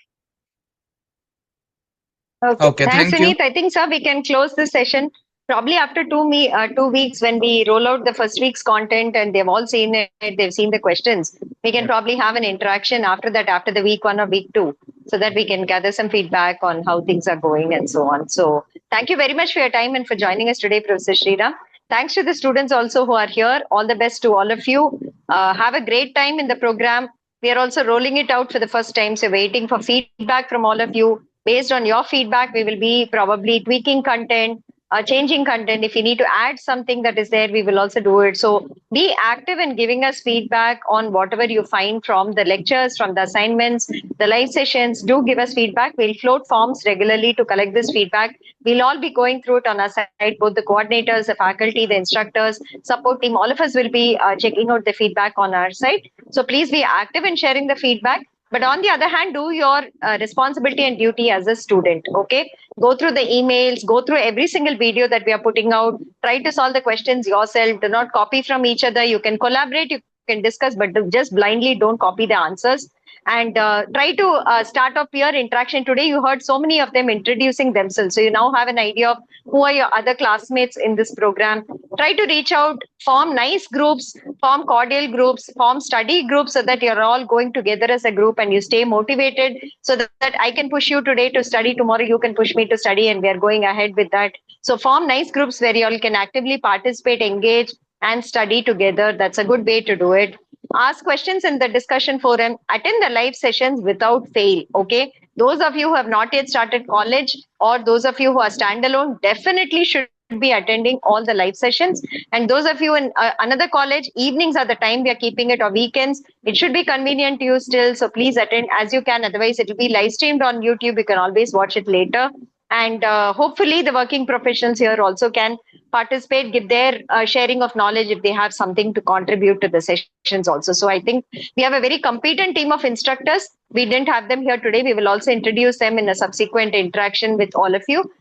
Okay. Thanks, Thank you. Vineet. I think, sir, we can close this session probably after 2 weeks when we roll out the first week's content and they've all seen it, they've seen the questions. We can probably have an interaction after that, after the week 1 or week 2, so that we can gather some feedback on how things are going and so on. So thank you very much for your time and for joining us today, Professor Sriram. Thanks to the students also who are here. All the best to all of you. Have a great time in the program. We are also rolling it out for the first time, so waiting for feedback from all of you. Based on your feedback, we will be probably tweaking content, changing content. If you need to add something that is there, we will also do it. So be active in giving us feedback on whatever you find from the lectures, from the assignments, the live sessions. Do give us feedback. We'll float forms regularly to collect this feedback. We'll all be going through it on our side, both the coordinators, the faculty, the instructors, support team. All of us will be checking out the feedback on our side. So please be active in sharing the feedback. But on the other hand, do your responsibility and duty as a student, okay? Go through the emails, go through every single video that we are putting out, try to solve the questions yourself, do not copy from each other. You can collaborate, you can discuss, but just blindly don't copy the answers. And try to start up peer interaction. Today, you heard so many of them introducing themselves. So you now have an idea of who are your other classmates in this program. Try to reach out, form nice groups, form cordial groups, form study groups, so that you're all going together as a group and you stay motivated, so that I can push you today to study, tomorrow you can push me to study, and we are going ahead with that. So form nice groups where you all can actively participate, engage, and study together. That's a good way to do it. Ask questions in the discussion forum, attend the live sessions without fail, okay? Those of you who have not yet started college, or those of you who are standalone, definitely should be attending all the live sessions. And those of you in another college, evenings are the time we are keeping it, or weekends. It should be convenient to you still, so please attend as you can. Otherwise, it will be live streamed on YouTube. You can always watch it later. And hopefully the working professionals here also can participate, give their sharing of knowledge if they have something to contribute to the sessions also. So I think we have a very competent team of instructors. We didn't have them here today. We will also introduce them in a subsequent interaction with all of you.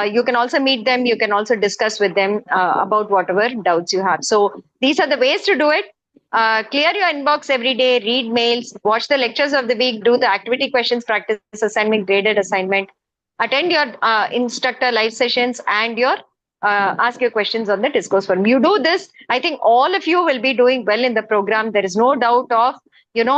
You can also meet them. You can also discuss with them about whatever doubts you have. So these are the ways to do it. Clear your inbox every day, read mails, watch the lectures of the week, do the activity questions, practice assignment, graded assignment, attend your instructor live sessions, and your ask your questions on the discourse forum. You do this, I think all of you will be doing well in the program. There is no doubt of, will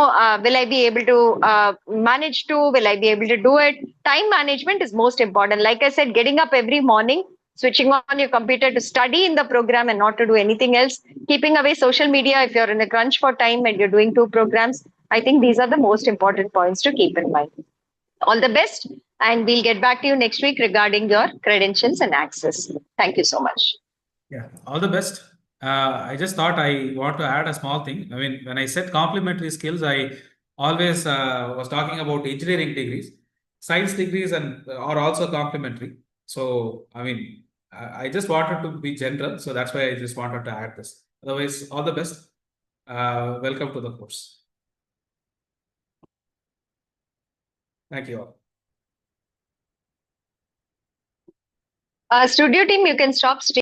I be able to manage to, will I be able to do it? Time management is most important. Like I said, getting up every morning, switching on your computer to study in the program and not to do anything else, keeping away social media if you're in a crunch for time and you're doing 2 programs. I think these are the most important points to keep in mind. All the best, and we'll get back to you next week regarding your credentials and access. Thank you so much. Yeah, all the best. I just thought I want to add a small thing. I mean, when I said complementary skills, I always was talking about engineering degrees. Science degrees and are also complementary. So, I mean, I just wanted to be general. So that's why I just wanted to add this. Otherwise, all the best. Welcome to the course. Thank you all. Studio team, you can stop streaming.